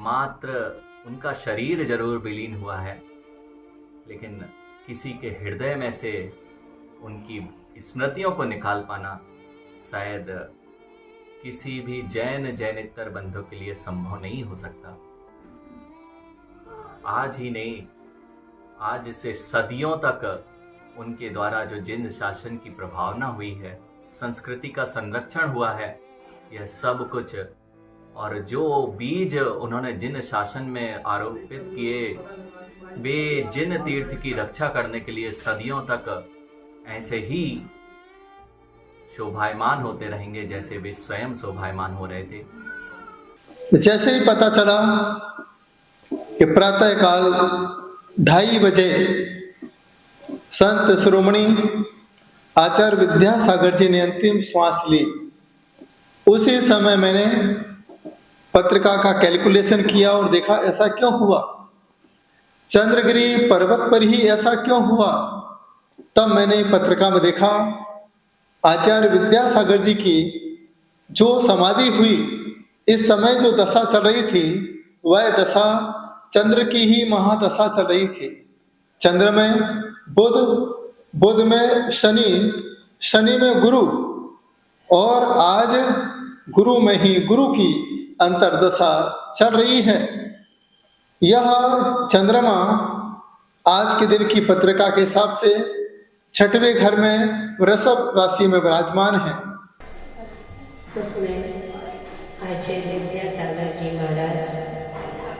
मात्र उनका शरीर जरूर विलीन हुआ है, लेकिन किसी के हृदय में से उनकी स्मृतियों को निकाल पाना शायद किसी भी जैनेतर बंधु के लिए संभव नहीं हो सकता। आज ही नहीं, आज से सदियों तक उनके द्वारा जो जिन शासन की प्रभावना हुई है, संस्कृति का संरक्षण हुआ है, यह सब कुछ, और जो बीज उन्होंने जिन शासन में आरोपित किए, वे जिन तीर्थ की रक्षा करने के लिए सदियों तक ऐसे ही शोभायमान होते रहेंगे जैसे वे स्वयं शोभायमान हो रहे थे। जैसे ही पता चला कि प्रातः काल 2:30 बजे संत शिरोमणि आचार्य विद्यासागर जी ने अंतिम श्वास ली, उसी समय मैंने पत्रिका का कैलकुलेशन किया और देखा ऐसा क्यों हुआ, चंद्रगिरी पर्वत पर ही ऐसा क्यों हुआ। तब मैंने पत्रिका में देखा आचार्य विद्यासागर जी की जो समाधि हुई, इस समय जो दशा चल रही थी वह दशा चंद्र की ही महादशा चल रही थी। चंद्र में बुध, बुध में शनि, शनि में गुरु, और आज गुरु में ही गुरु की अंतर्दशा चल रही है। यह चंद्रमा आज के दिन की पत्रिका के हिसाब से 6वें घर में वृषभ राशि में विराजमान है। उसमें आचार्य विद्यासागर जी महाराज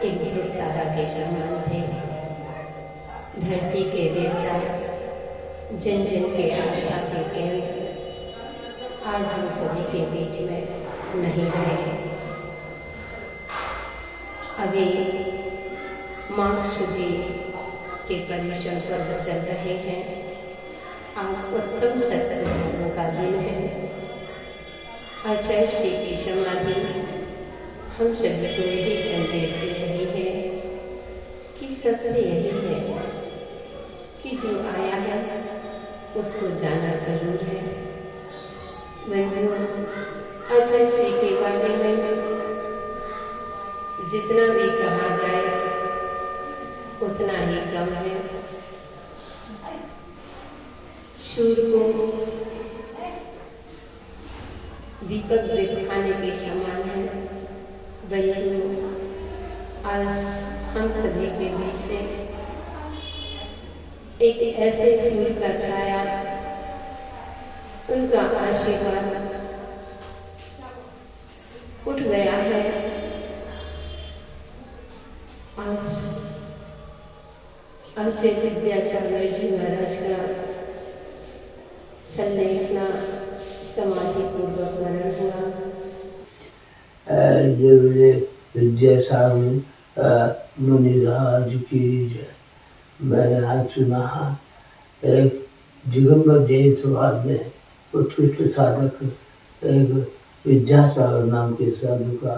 एक ध्रुव तारा के समान थे। धरती के देवता, जन जन के आस्था के केंद्र आज हम सभी के बीच में नहीं रहे। अभी मार्ग सुधी के पर्यटन पर्व चल रहे हैं। आज उत्तम सत्कर्मों का दिन है। आचार्य श्री की समाधि हम सभी को यही संदेश दे रही है कि सत्य यही है कि जो आया है उसको जाना जरूर है। आचार्य श्री के बारे में जितना भी कहा जाए उतना ही कम है। सूर्य को दीपक दिखाने के समान है, वही आज हम सभी के बीच से एक ऐसे सूर्य का छाया, उनका आशीर्वाद उठ गया है। आज आचार्य विद्यासागर जी महाराज का संलेखना समाधि पूर्वक मरण हुआ। जब विद्यासागर मुनिराज की जय। मैंने आज सुना एक दिगंबर जैन समाज में उत्कृष्ट साधक एक विद्यासागर नाम के साधु का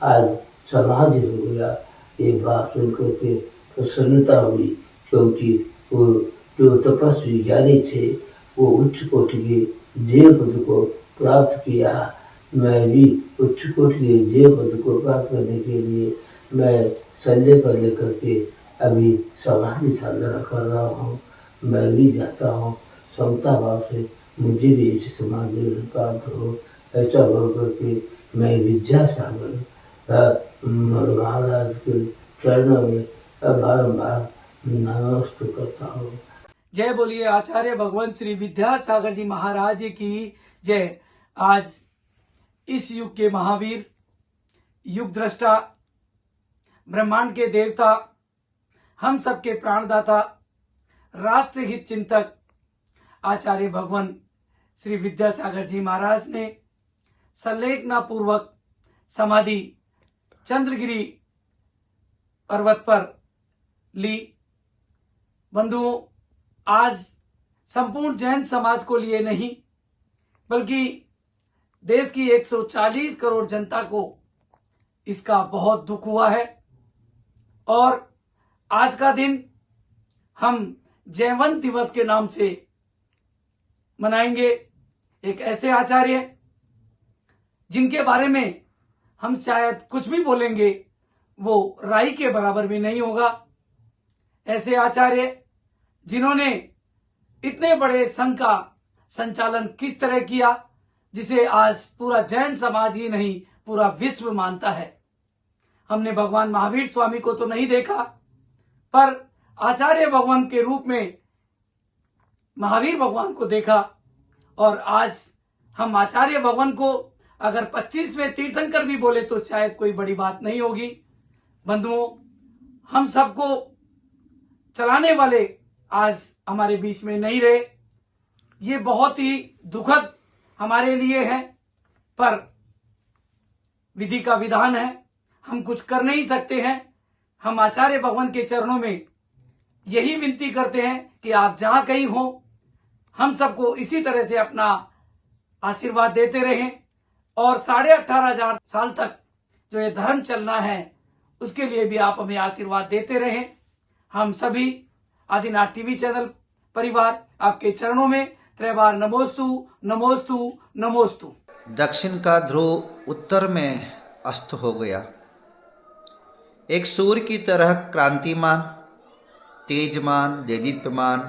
आज समाधि हो गया। ये बात सुनकर के प्रसन्नता हुई, क्योंकि वो जो तपस्वी ज्ञानी थे वो उच्च कोटि के देव पद को प्राप्त किया। मैं भी उच्च कोटि के देव पद को प्राप्त करने के लिए मैं संजय कर लेकर के अभी समाधि साधना कर रहा हूँ। मैं भी जाता हूँ समता भाव से मुझे भी ऐसी समाधि प्राप्त हो। ऐसा हो करके मैं विद्यासागर महाराज के चरणों में बारंबार नमस्कार करता हूँ। जय बोलिए आचार्य भगवान श्री विद्यासागर जी महाराज की जय। आज इस युग के महावीर, युग दृष्टा, ब्रह्मांड के देवता, हम सबके प्राणदाता, राष्ट्रहित चिंतक आचार्य भगवान श्री विद्यासागर जी महाराज ने संलेखना पूर्वक समाधि चंद्रगिरी पर्वत पर ली। बंधुओं, आज संपूर्ण जैन समाज को लिए नहीं बल्कि देश की 140 करोड़ जनता को इसका बहुत दुख हुआ है। और आज का दिन हम जयवंत दिवस के नाम से मनाएंगे। एक ऐसे आचार्य जिनके बारे में हम शायद कुछ भी बोलेंगे वो राई के बराबर भी नहीं होगा। ऐसे आचार्य जिन्होंने इतने बड़े संघ का संचालन किस तरह किया, जिसे आज पूरा जैन समाज ही नहीं पूरा विश्व मानता है। हमने भगवान महावीर स्वामी को तो नहीं देखा, पर आचार्य भगवान के रूप में महावीर भगवान को देखा। और आज हम आचार्य भगवान को अगर 25वें तीर्थंकर भी बोले तो शायद कोई बड़ी बात नहीं होगी। बंधुओं, हम सबको चलाने वाले आज हमारे बीच में नहीं रहे। ये बहुत ही दुखद हमारे लिए है, पर विधि का विधान है, हम कुछ कर नहीं सकते हैं। हम आचार्य भगवान के चरणों में यही विनती करते हैं कि आप जहां कहीं हो, हम सबको इसी तरह से अपना आशीर्वाद देते रहें और 18,500 साल तक जो ये धर्म चलना है उसके लिए भी आप हमें आशीर्वाद देते रहें। हम सभी आदिनाथ टीवी चैनल परिवार आपके चरणों में त्रैबार नमोस्तु नमोस्तु नमोस्तु। दक्षिण का ध्रुव उत्तर में अस्त हो गया। एक सूर्य की तरह क्रांतिमान, तेजमान, देदीप्यमान,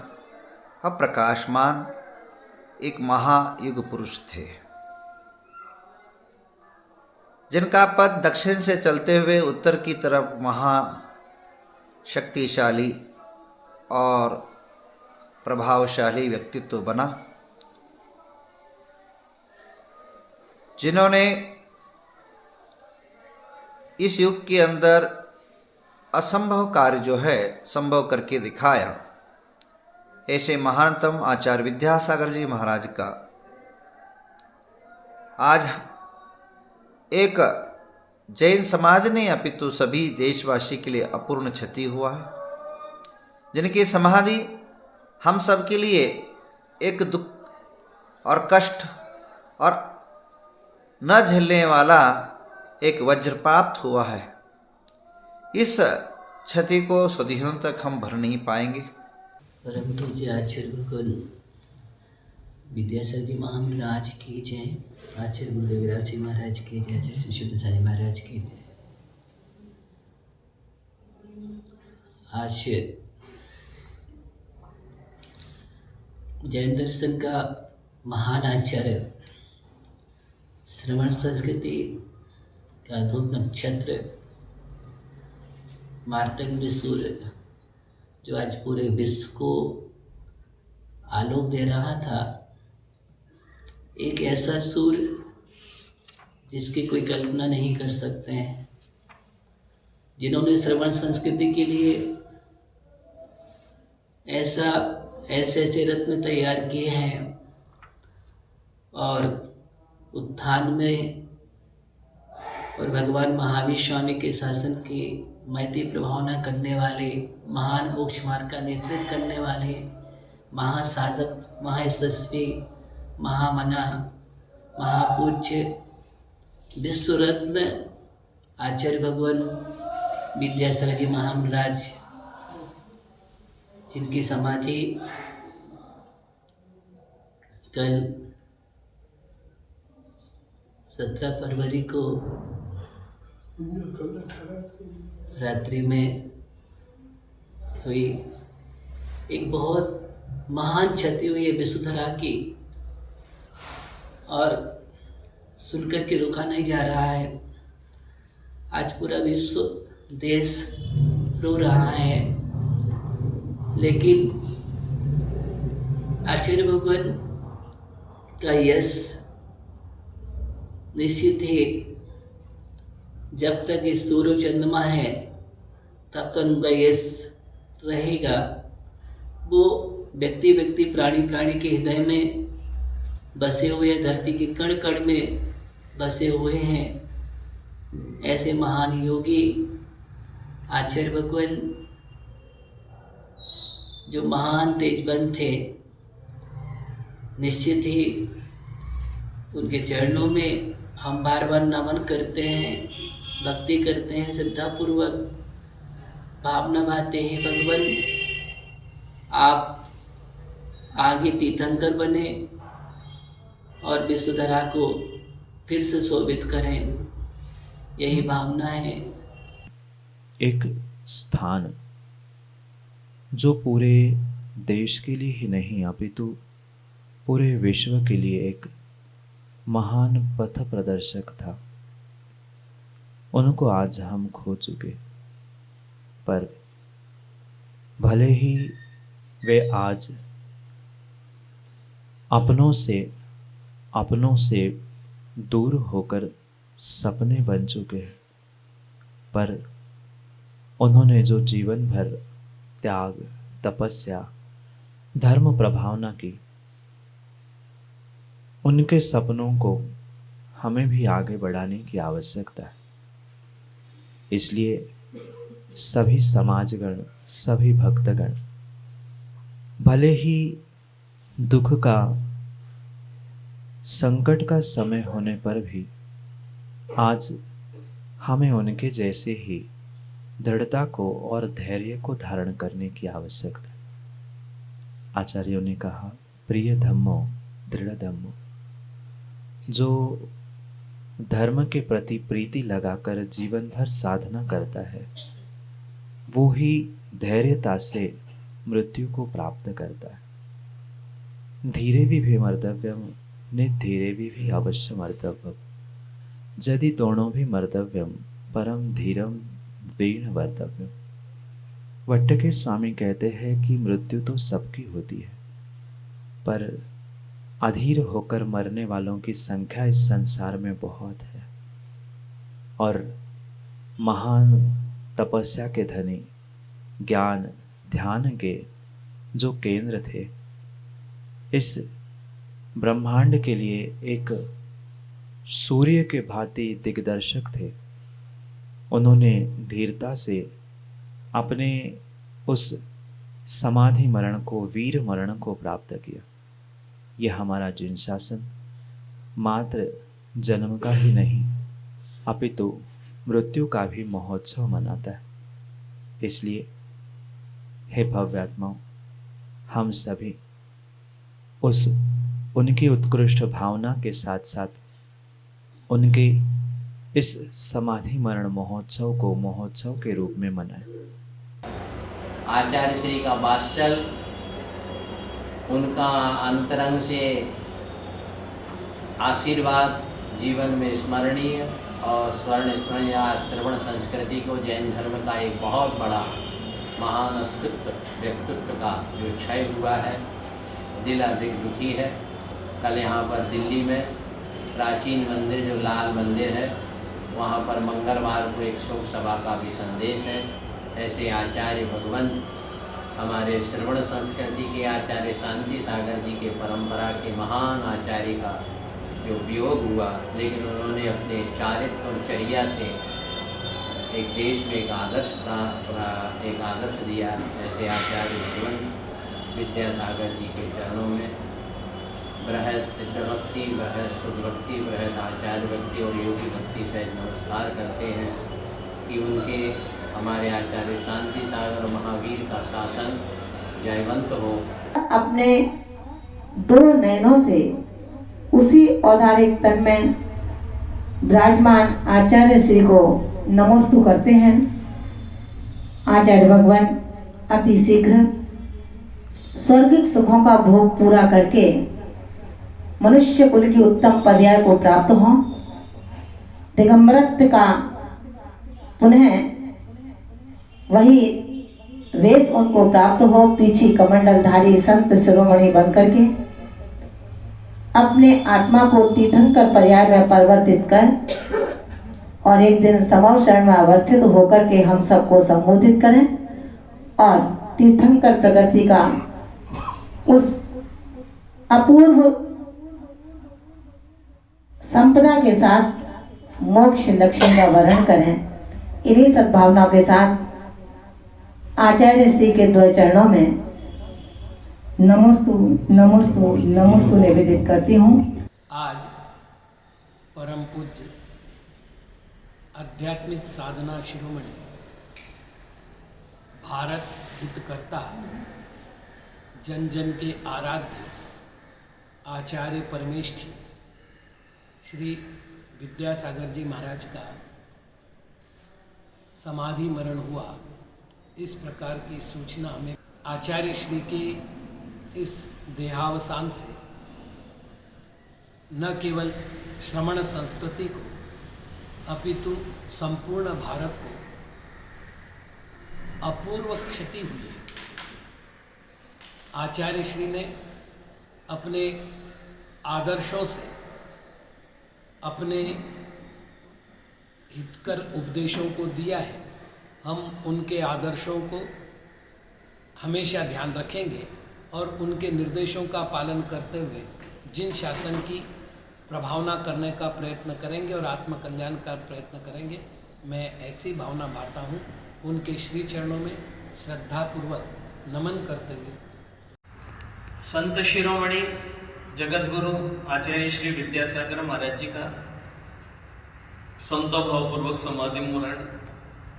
अप्रकाशमान एक महायुग पुरुष थे, जिनका पद दक्षिण से चलते हुए उत्तर की तरफ महाशक्तिशाली और प्रभावशाली व्यक्तित्व बना, जिन्होंने इस युग के अंदर असंभव कार्य जो है संभव करके दिखाया। ऐसे महानतम आचार्य विद्यासागर जी महाराज का आज एक जैन समाज ने अपितु सभी देशवासी के लिए अपूर्ण क्षति हुआ है, जिनकी समाधि हम सब के लिए एक दुख और कष्ट और न झेलने वाला एक वज्र प्राप्त हुआ है। इस क्षति को सदियों तक हम भर नहीं पाएंगे। परम पूज्य आचार्य भगवान विद्यासागर जी महाराज की जय, आचार्य गुरुदेव विराज जी महाराज की जय, श्री शुद्ध साई महाराज की जय। आज जैन दर्शन का महान आचार्य श्रवण संस्कृति का धूप नक्षत्र मार्तंड सूर्य जो आज पूरे विश्व को आलोक दे रहा था, एक ऐसा सूर्य जिसकी कोई कल्पना नहीं कर सकते हैं, जिन्होंने श्रवण संस्कृति के लिए ऐसे ऐसे रत्न तैयार किए हैं और उत्थान में और भगवान महावीर स्वामी के शासन की मैत्री प्रभावना करने वाले, महान मोक्ष मार्ग का नेतृत्व करने वाले, महासाधक, महायशस्वी, महामना, महापूज्य विश्व रत्न आचार्य भगवान विद्यासागर जी महाराज, जिनकी समाधि कल 17 फरवरी को रात्रि में हुई। एक बहुत महान क्षति हुई है विश्वधरा की, और सुनकर के रुका नहीं जा रहा है। आज पूरा विश्व देश रो रहा है, लेकिन आचार्य भगवान का यश निश्चित ही, जब तक ये सूर्य चंद्रमा है तब तक उनका यश रहेगा। वो व्यक्ति प्राणी के हृदय में बसे हुए, धरती के कण कण में बसे हुए हैं। ऐसे महान योगी आचार्य भगवान जो महान तेजबंद थे, निश्चित ही उनके चरणों में हम बार बार नमन करते हैं, भक्ति करते हैं, श्रद्धापूर्वक भावना भाते हैं। भगवान आप आगे तीर्थंकर बने और विश्वधरा को फिर से शोभित करें, यही भावना है। एक स्थान जो पूरे देश के लिए ही नहीं अपितु पूरे विश्व के लिए एक महान पथ प्रदर्शक था, उनको आज हम खो चुके। पर भले ही वे आज अपनों से दूर होकर सपने बन चुके हैं, पर उन्होंने जो जीवन भर त्याग, तपस्या, धर्म प्रभावना की, उनके सपनों को हमें भी आगे बढ़ाने की आवश्यकता है। इसलिए सभी समाजगण, सभी भक्तगण, भले ही दुख का, संकट का समय होने पर भी आज हमें उनके जैसे ही दृढ़ता को और धैर्य को धारण करने की आवश्यकता है। आचार्यों ने कहा, प्रिय धम्मो दृढ़ धम्मो। जो धर्म के प्रति प्रीति लगाकर जीवन भर साधना करता है, वो ही धैर्यता से मृत्यु को प्राप्त करता है। धीरे भी मर्तव्यम निधीरे भी अवश्य मर्तव्यम, यदि दोनों भी मर्तव्यम परम धीरम वीण वर्तव्यम। वट्टकेर स्वामी कहते हैं कि मृत्यु तो सबकी होती है, पर अधीर होकर मरने वालों की संख्या इस संसार में बहुत है। और महान तपस्या के धनी, ज्ञान ध्यान के जो केंद्र थे, इस ब्रह्मांड के लिए एक सूर्य के भांति दिग्दर्शक थे। उन्होंने धीरता से अपने उस समाधि मरण को, वीर मरण को प्राप्त किया। यह हमारा जिन शासन मात्र जन्म का ही नहीं अपितु मृत्यु का भी महोत्सव मनाता है। इसलिए हे भव्य आत्माओं, हम सभी उनकी उत्कृष्ट भावना के साथ साथ उनके इस समाधि मरण महोत्सव को महोत्सव के रूप में मनाएं। आचार्य श्री का वात्सल, उनका अंतरंग से आशीर्वाद जीवन में स्मरणीय और स्वर्ण स्मरणीय श्रवण संस्कृति को जैन धर्म का एक बहुत बड़ा महान अस्तित्व व्यक्तित्व का जो क्षय हुआ है, दिल अधिक दुखी है। कल यहाँ पर दिल्ली में प्राचीन मंदिर जो लाल मंदिर है, वहाँ पर मंगलवार को एक शोक सभा का भी संदेश है। ऐसे आचार्य भगवंत हमारे श्रवण संस्कृति के आचार्य शांति सागर जी के परंपरा के महान आचार्य का जो वियोग हुआ, लेकिन उन्होंने अपने चारित्र और चर्या से एक देश में एक आदर्श दिया। ऐसे आचार्य भगवंत विद्यासागर जी के चरणों में बृहद सिद्ध भक्ति, बृहद शुद्ध भक्ति, बृहद आचार्य भक्ति और योगी भक्ति से नमस्कार करते हैं कि उनके हमारे आचार्य शांति सागर महावीर का शासन जयवंत हो। अपने दो नयनों से उसी औदारिक तन में विराजमान आचार्य श्री को नमोस्तु करते हैं। आचार्य भगवान अति शीघ्र स्वर्गिक सुखों का भोग पूरा करके मनुष्य कुल की उत्तम पर्याय को प्राप्त हो, दिगंबरत्व का पुनः वही वेश उनको प्राप्त हो, पीछे कमंडलधारी संत शिरोमणि बन करके अपने आत्मा को तीर्थंकर पर्याय में परिवर्तित कर और एक दिन समव शरण में अवस्थित होकर के हम सबको संबोधित करें और तीर्थंकर प्रकृति का उस अपूर्व संपदा के साथ मोक्ष लक्ष्मी का वर्णन करें। इन्हीं सद्भावना के साथ आचार्य श्री के द्वय चरणों में नमोस्तु नमोस्तु नमोस्तु निवेदित करती हूँ। आज परम पूज्य आध्यात्मिक साधना शिरोमणि भारत हितकर्ता जन जन के आराध्य आचार्य परमेष्ठी श्री विद्यासागर जी महाराज का समाधि मरण हुआ, इस प्रकार की सूचना हमें आचार्य श्री के इस देहावसान से न केवल श्रमण संस्कृति को अपितु संपूर्ण भारत को अपूर्व क्षति हुई है। आचार्य श्री ने अपने आदर्शों से, अपने हितकर उपदेशों को दिया है। हम उनके आदर्शों को हमेशा ध्यान रखेंगे और उनके निर्देशों का पालन करते हुए जिन शासन की प्रभावना करने का प्रयत्न करेंगे और आत्मकल्याण का प्रयत्न करेंगे। मैं ऐसी भावना भाता हूँ, उनके श्री चरणों में श्रद्धापूर्वक नमन करते हुए संत शिरोमणि जगत गुरु आचार्य श्री विद्यासागर महाराज जी का संत भावपूर्वक समाधि मरण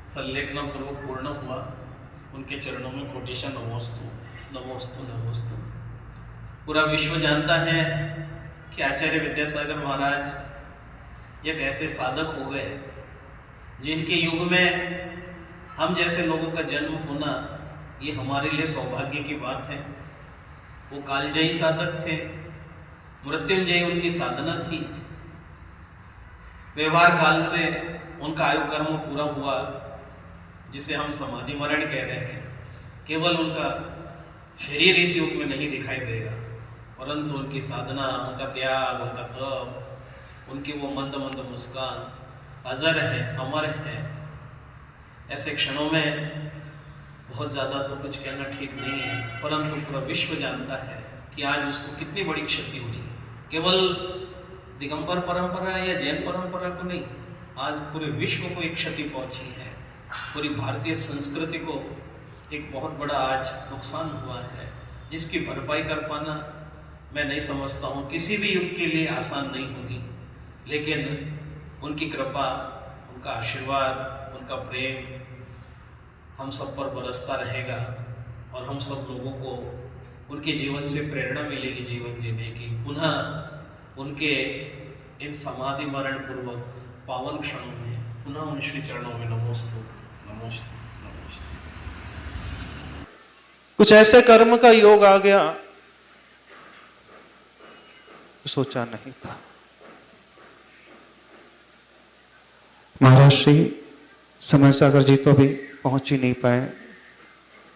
संलेखना पूर्वक पूर्ण हुआ। उनके चरणों में कोटेशन नमोस्तु नमोस्तु नमोस्तु। पूरा विश्व जानता है कि आचार्य विद्यासागर महाराज एक ऐसे साधक हो गए जिनके युग में हम जैसे लोगों का जन्म होना ये हमारे लिए सौभाग्य की बात है। वो कालजयी साधक थे, मृत्युंजयी उनकी साधना थी। व्यवहार काल से उनका आयु कर्म पूरा हुआ, जिसे हम समाधि मरण कह रहे हैं। केवल उनका शरीर इस युग में नहीं दिखाई देगा, परंतु उनकी साधना, उनका त्याग, उनका तप, उनकी वो मंद मंद मुस्कान अजर है, अमर है। ऐसे क्षणों में बहुत ज़्यादा तो कुछ कहना ठीक नहीं है, परंतु पूरा विश्व जानता है कि आज उसको कितनी बड़ी क्षति हुई। केवल दिगंबर परंपरा या जैन परंपरा को नहीं, आज पूरे विश्व को एक क्षति पहुंची है। पूरी भारतीय संस्कृति को एक बहुत बड़ा आज नुकसान हुआ है, जिसकी भरपाई कर पाना मैं नहीं समझता हूँ किसी भी युग के लिए आसान नहीं होगी, लेकिन उनकी कृपा, उनका आशीर्वाद, उनका प्रेम हम सब पर बरसता रहेगा और हम सब लोगों को उनके जीवन से प्रेरणा मिलेगी जीवन जीने की। पुनः उनके इन समाधि मरण पूर्वक पावन क्षणों में पुनः उन श्री चरणों में नमोस्तु नमोस्तु नमोस्तु। कुछ ऐसे कर्म का योग आ गया तो सोचा नहीं था। महाराज श्री समय सागर जी तो अभी पहुंच ही नहीं पाए,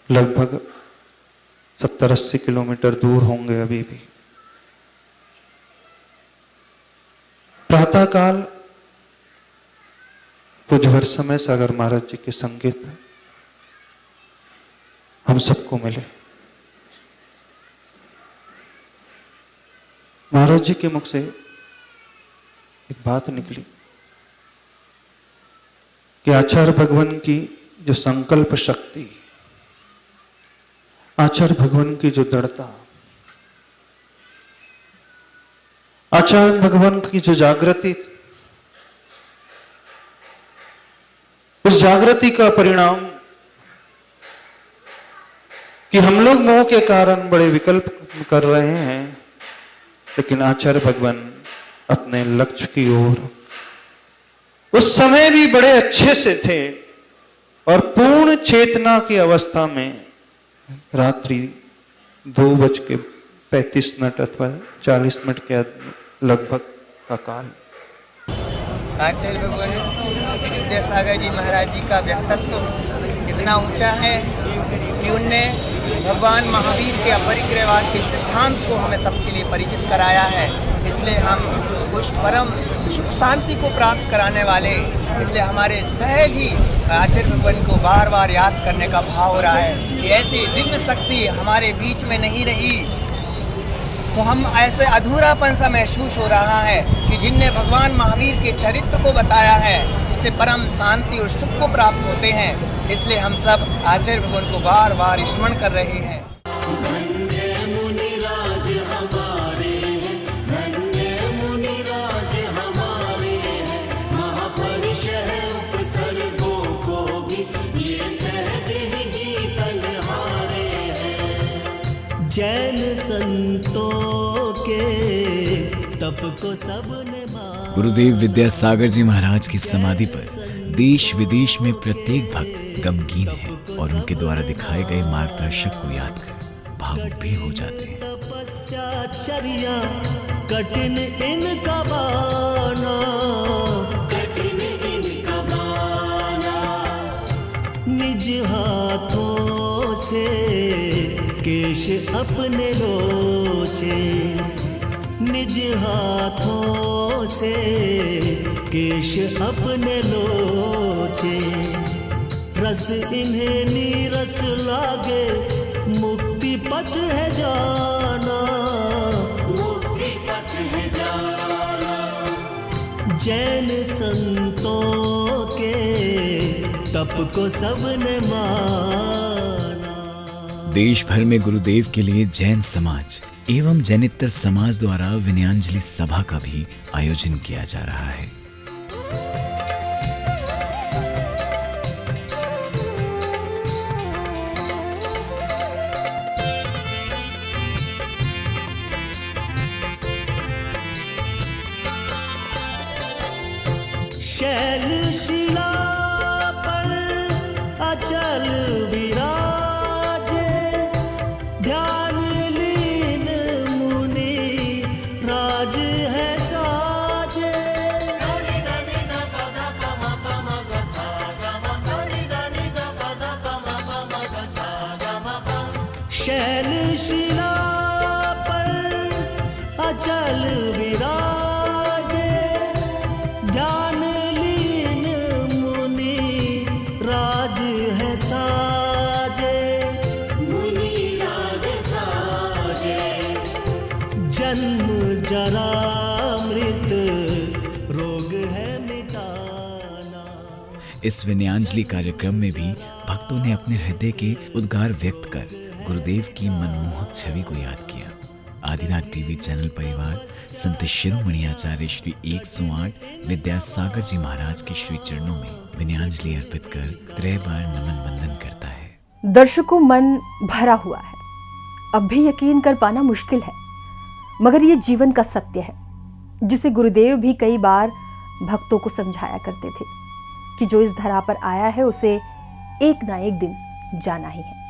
लगभग 70-80 किलोमीटर दूर होंगे अभी भी। प्रातःकाल कुछ समय सागर महाराज जी के संगीत हम सबको मिले। महाराज जी के मुख से एक बात निकली कि आचार्य भगवान की जो संकल्प शक्ति, आचार्य भगवान की जो दृढ़ता, आचार्य भगवान की जो जागृति, उस जागृति का परिणाम कि हम लोग मोह के कारण बड़े विकल्प कर रहे हैं, लेकिन आचार्य भगवान अपने लक्ष्य की ओर उस समय भी बड़े अच्छे से थे और पूर्ण चेतना की अवस्था में रात्रि 2:35 अथवा 40 मिनट के लगभग का काल। आचार्य भगवान विद्यासागर जी महाराज जी का व्यक्तित्व इतना ऊंचा है कि उनने भगवान महावीर के अपरिग्रहवाद के सिद्धांत को हमें सबके लिए परिचित कराया है। इसलिए हम उस परम सुख शांति को प्राप्त कराने वाले, इसलिए हमारे सहज ही आचार्य भगवान को बार बार याद करने का भाव हो रहा है कि ऐसी दिव्य शक्ति हमारे बीच में नहीं रही तो हम ऐसे अधूरापन सा महसूस हो रहा है कि जिनने भगवान महावीर के चरित्र को बताया है, जिससे परम शांति और सुख को प्राप्त होते हैं। इसलिए हम सब आचार्य भगवान को बार बार स्मरण कर रहे हैं। जैन संतों के तप को सबने गुरुदेव विद्यासागर जी महाराज की समाधि पर देश विदेश में प्रत्येक भक्त गमगीन है और उनके द्वारा दिखाए गए मार्गदर्शक को याद कर भावुक भी हो जाते हैं। तपस्याचर्या कठिन इनका बाना, निज हाथों से केश अपने लोचे, निज हाथों से केश अपने लोचे, रस इन्हें नीरस लागे मुक्ति पथ है जाना, मुक्ति पथ है जाना। जैन संतों के तप को सबने माना। देश भर में गुरुदेव के लिए जैन समाज एवं जैनितर समाज द्वारा विनयांजलि सभा का भी आयोजन किया जा रहा है। शैल शिला पर अचल विराजे, ध्यान लीन मुनि राज है साजे। शैल शिला पर अचल विराजे, ध्यान लीन मुनि राज है साजे, मुनि राज साजे। जन्म जरा मृत रोग है मिटाना। इस विनयांजलि कार्यक्रम में भी भक्तों ने अपने हृदय के उद्गार व्यक्त कर गुरुदेव की मनमोहक छवि को याद किया। आदिनाथ टीवी चैनल परिवार संत शिरोमणि आचार्य श्री 108 विद्यासागर जी महाराज के श्री चरणों में विनयांजलि अर्पित कर त्रय बार नमन वंदन करता है। दर्शकों, मन भरा हुआ है। अब भी यकीन कर पाना मुश्किल है, मगर ये जीवन का सत्य है जिसे गुरुदेव भी कई बार भक्तों को समझाया करते थे कि जो इस धरा पर आया है उसे एक ना एक दिन जाना ही है।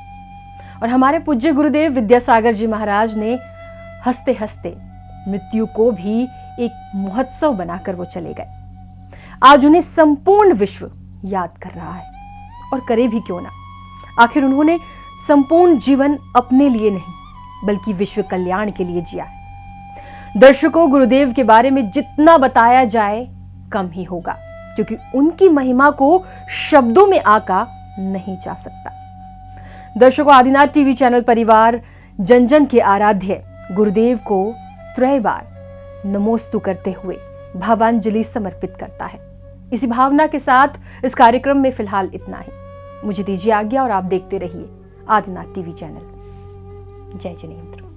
और हमारे पूज्य गुरुदेव विद्यासागर जी महाराज ने हंसते हंसते मृत्यु को भी एक महोत्सव बनाकर वो चले गए। आज उन्हें संपूर्ण विश्व याद कर रहा है, और करे भी क्यों ना। आखिर उन्होंने संपूर्ण जीवन अपने लिए नहीं बल्कि विश्व कल्याण के लिए जिया है। दर्शकों, गुरुदेव के बारे में जितना बताया जाए कम ही होगा, क्योंकि उनकी महिमा को शब्दों में आका नहीं जा सकता। दर्शकों, आदिनाथ टीवी चैनल परिवार जन जन के आराध्य गुरुदेव को त्रय बार नमोस्तु करते हुए भावांजलि समर्पित करता है। इसी भावना के साथ इस कार्यक्रम में फिलहाल इतना ही। मुझे दीजिए आज्ञा और आप देखते रहिए आदिनाथ टीवी चैनल। जय जिनेंद्र।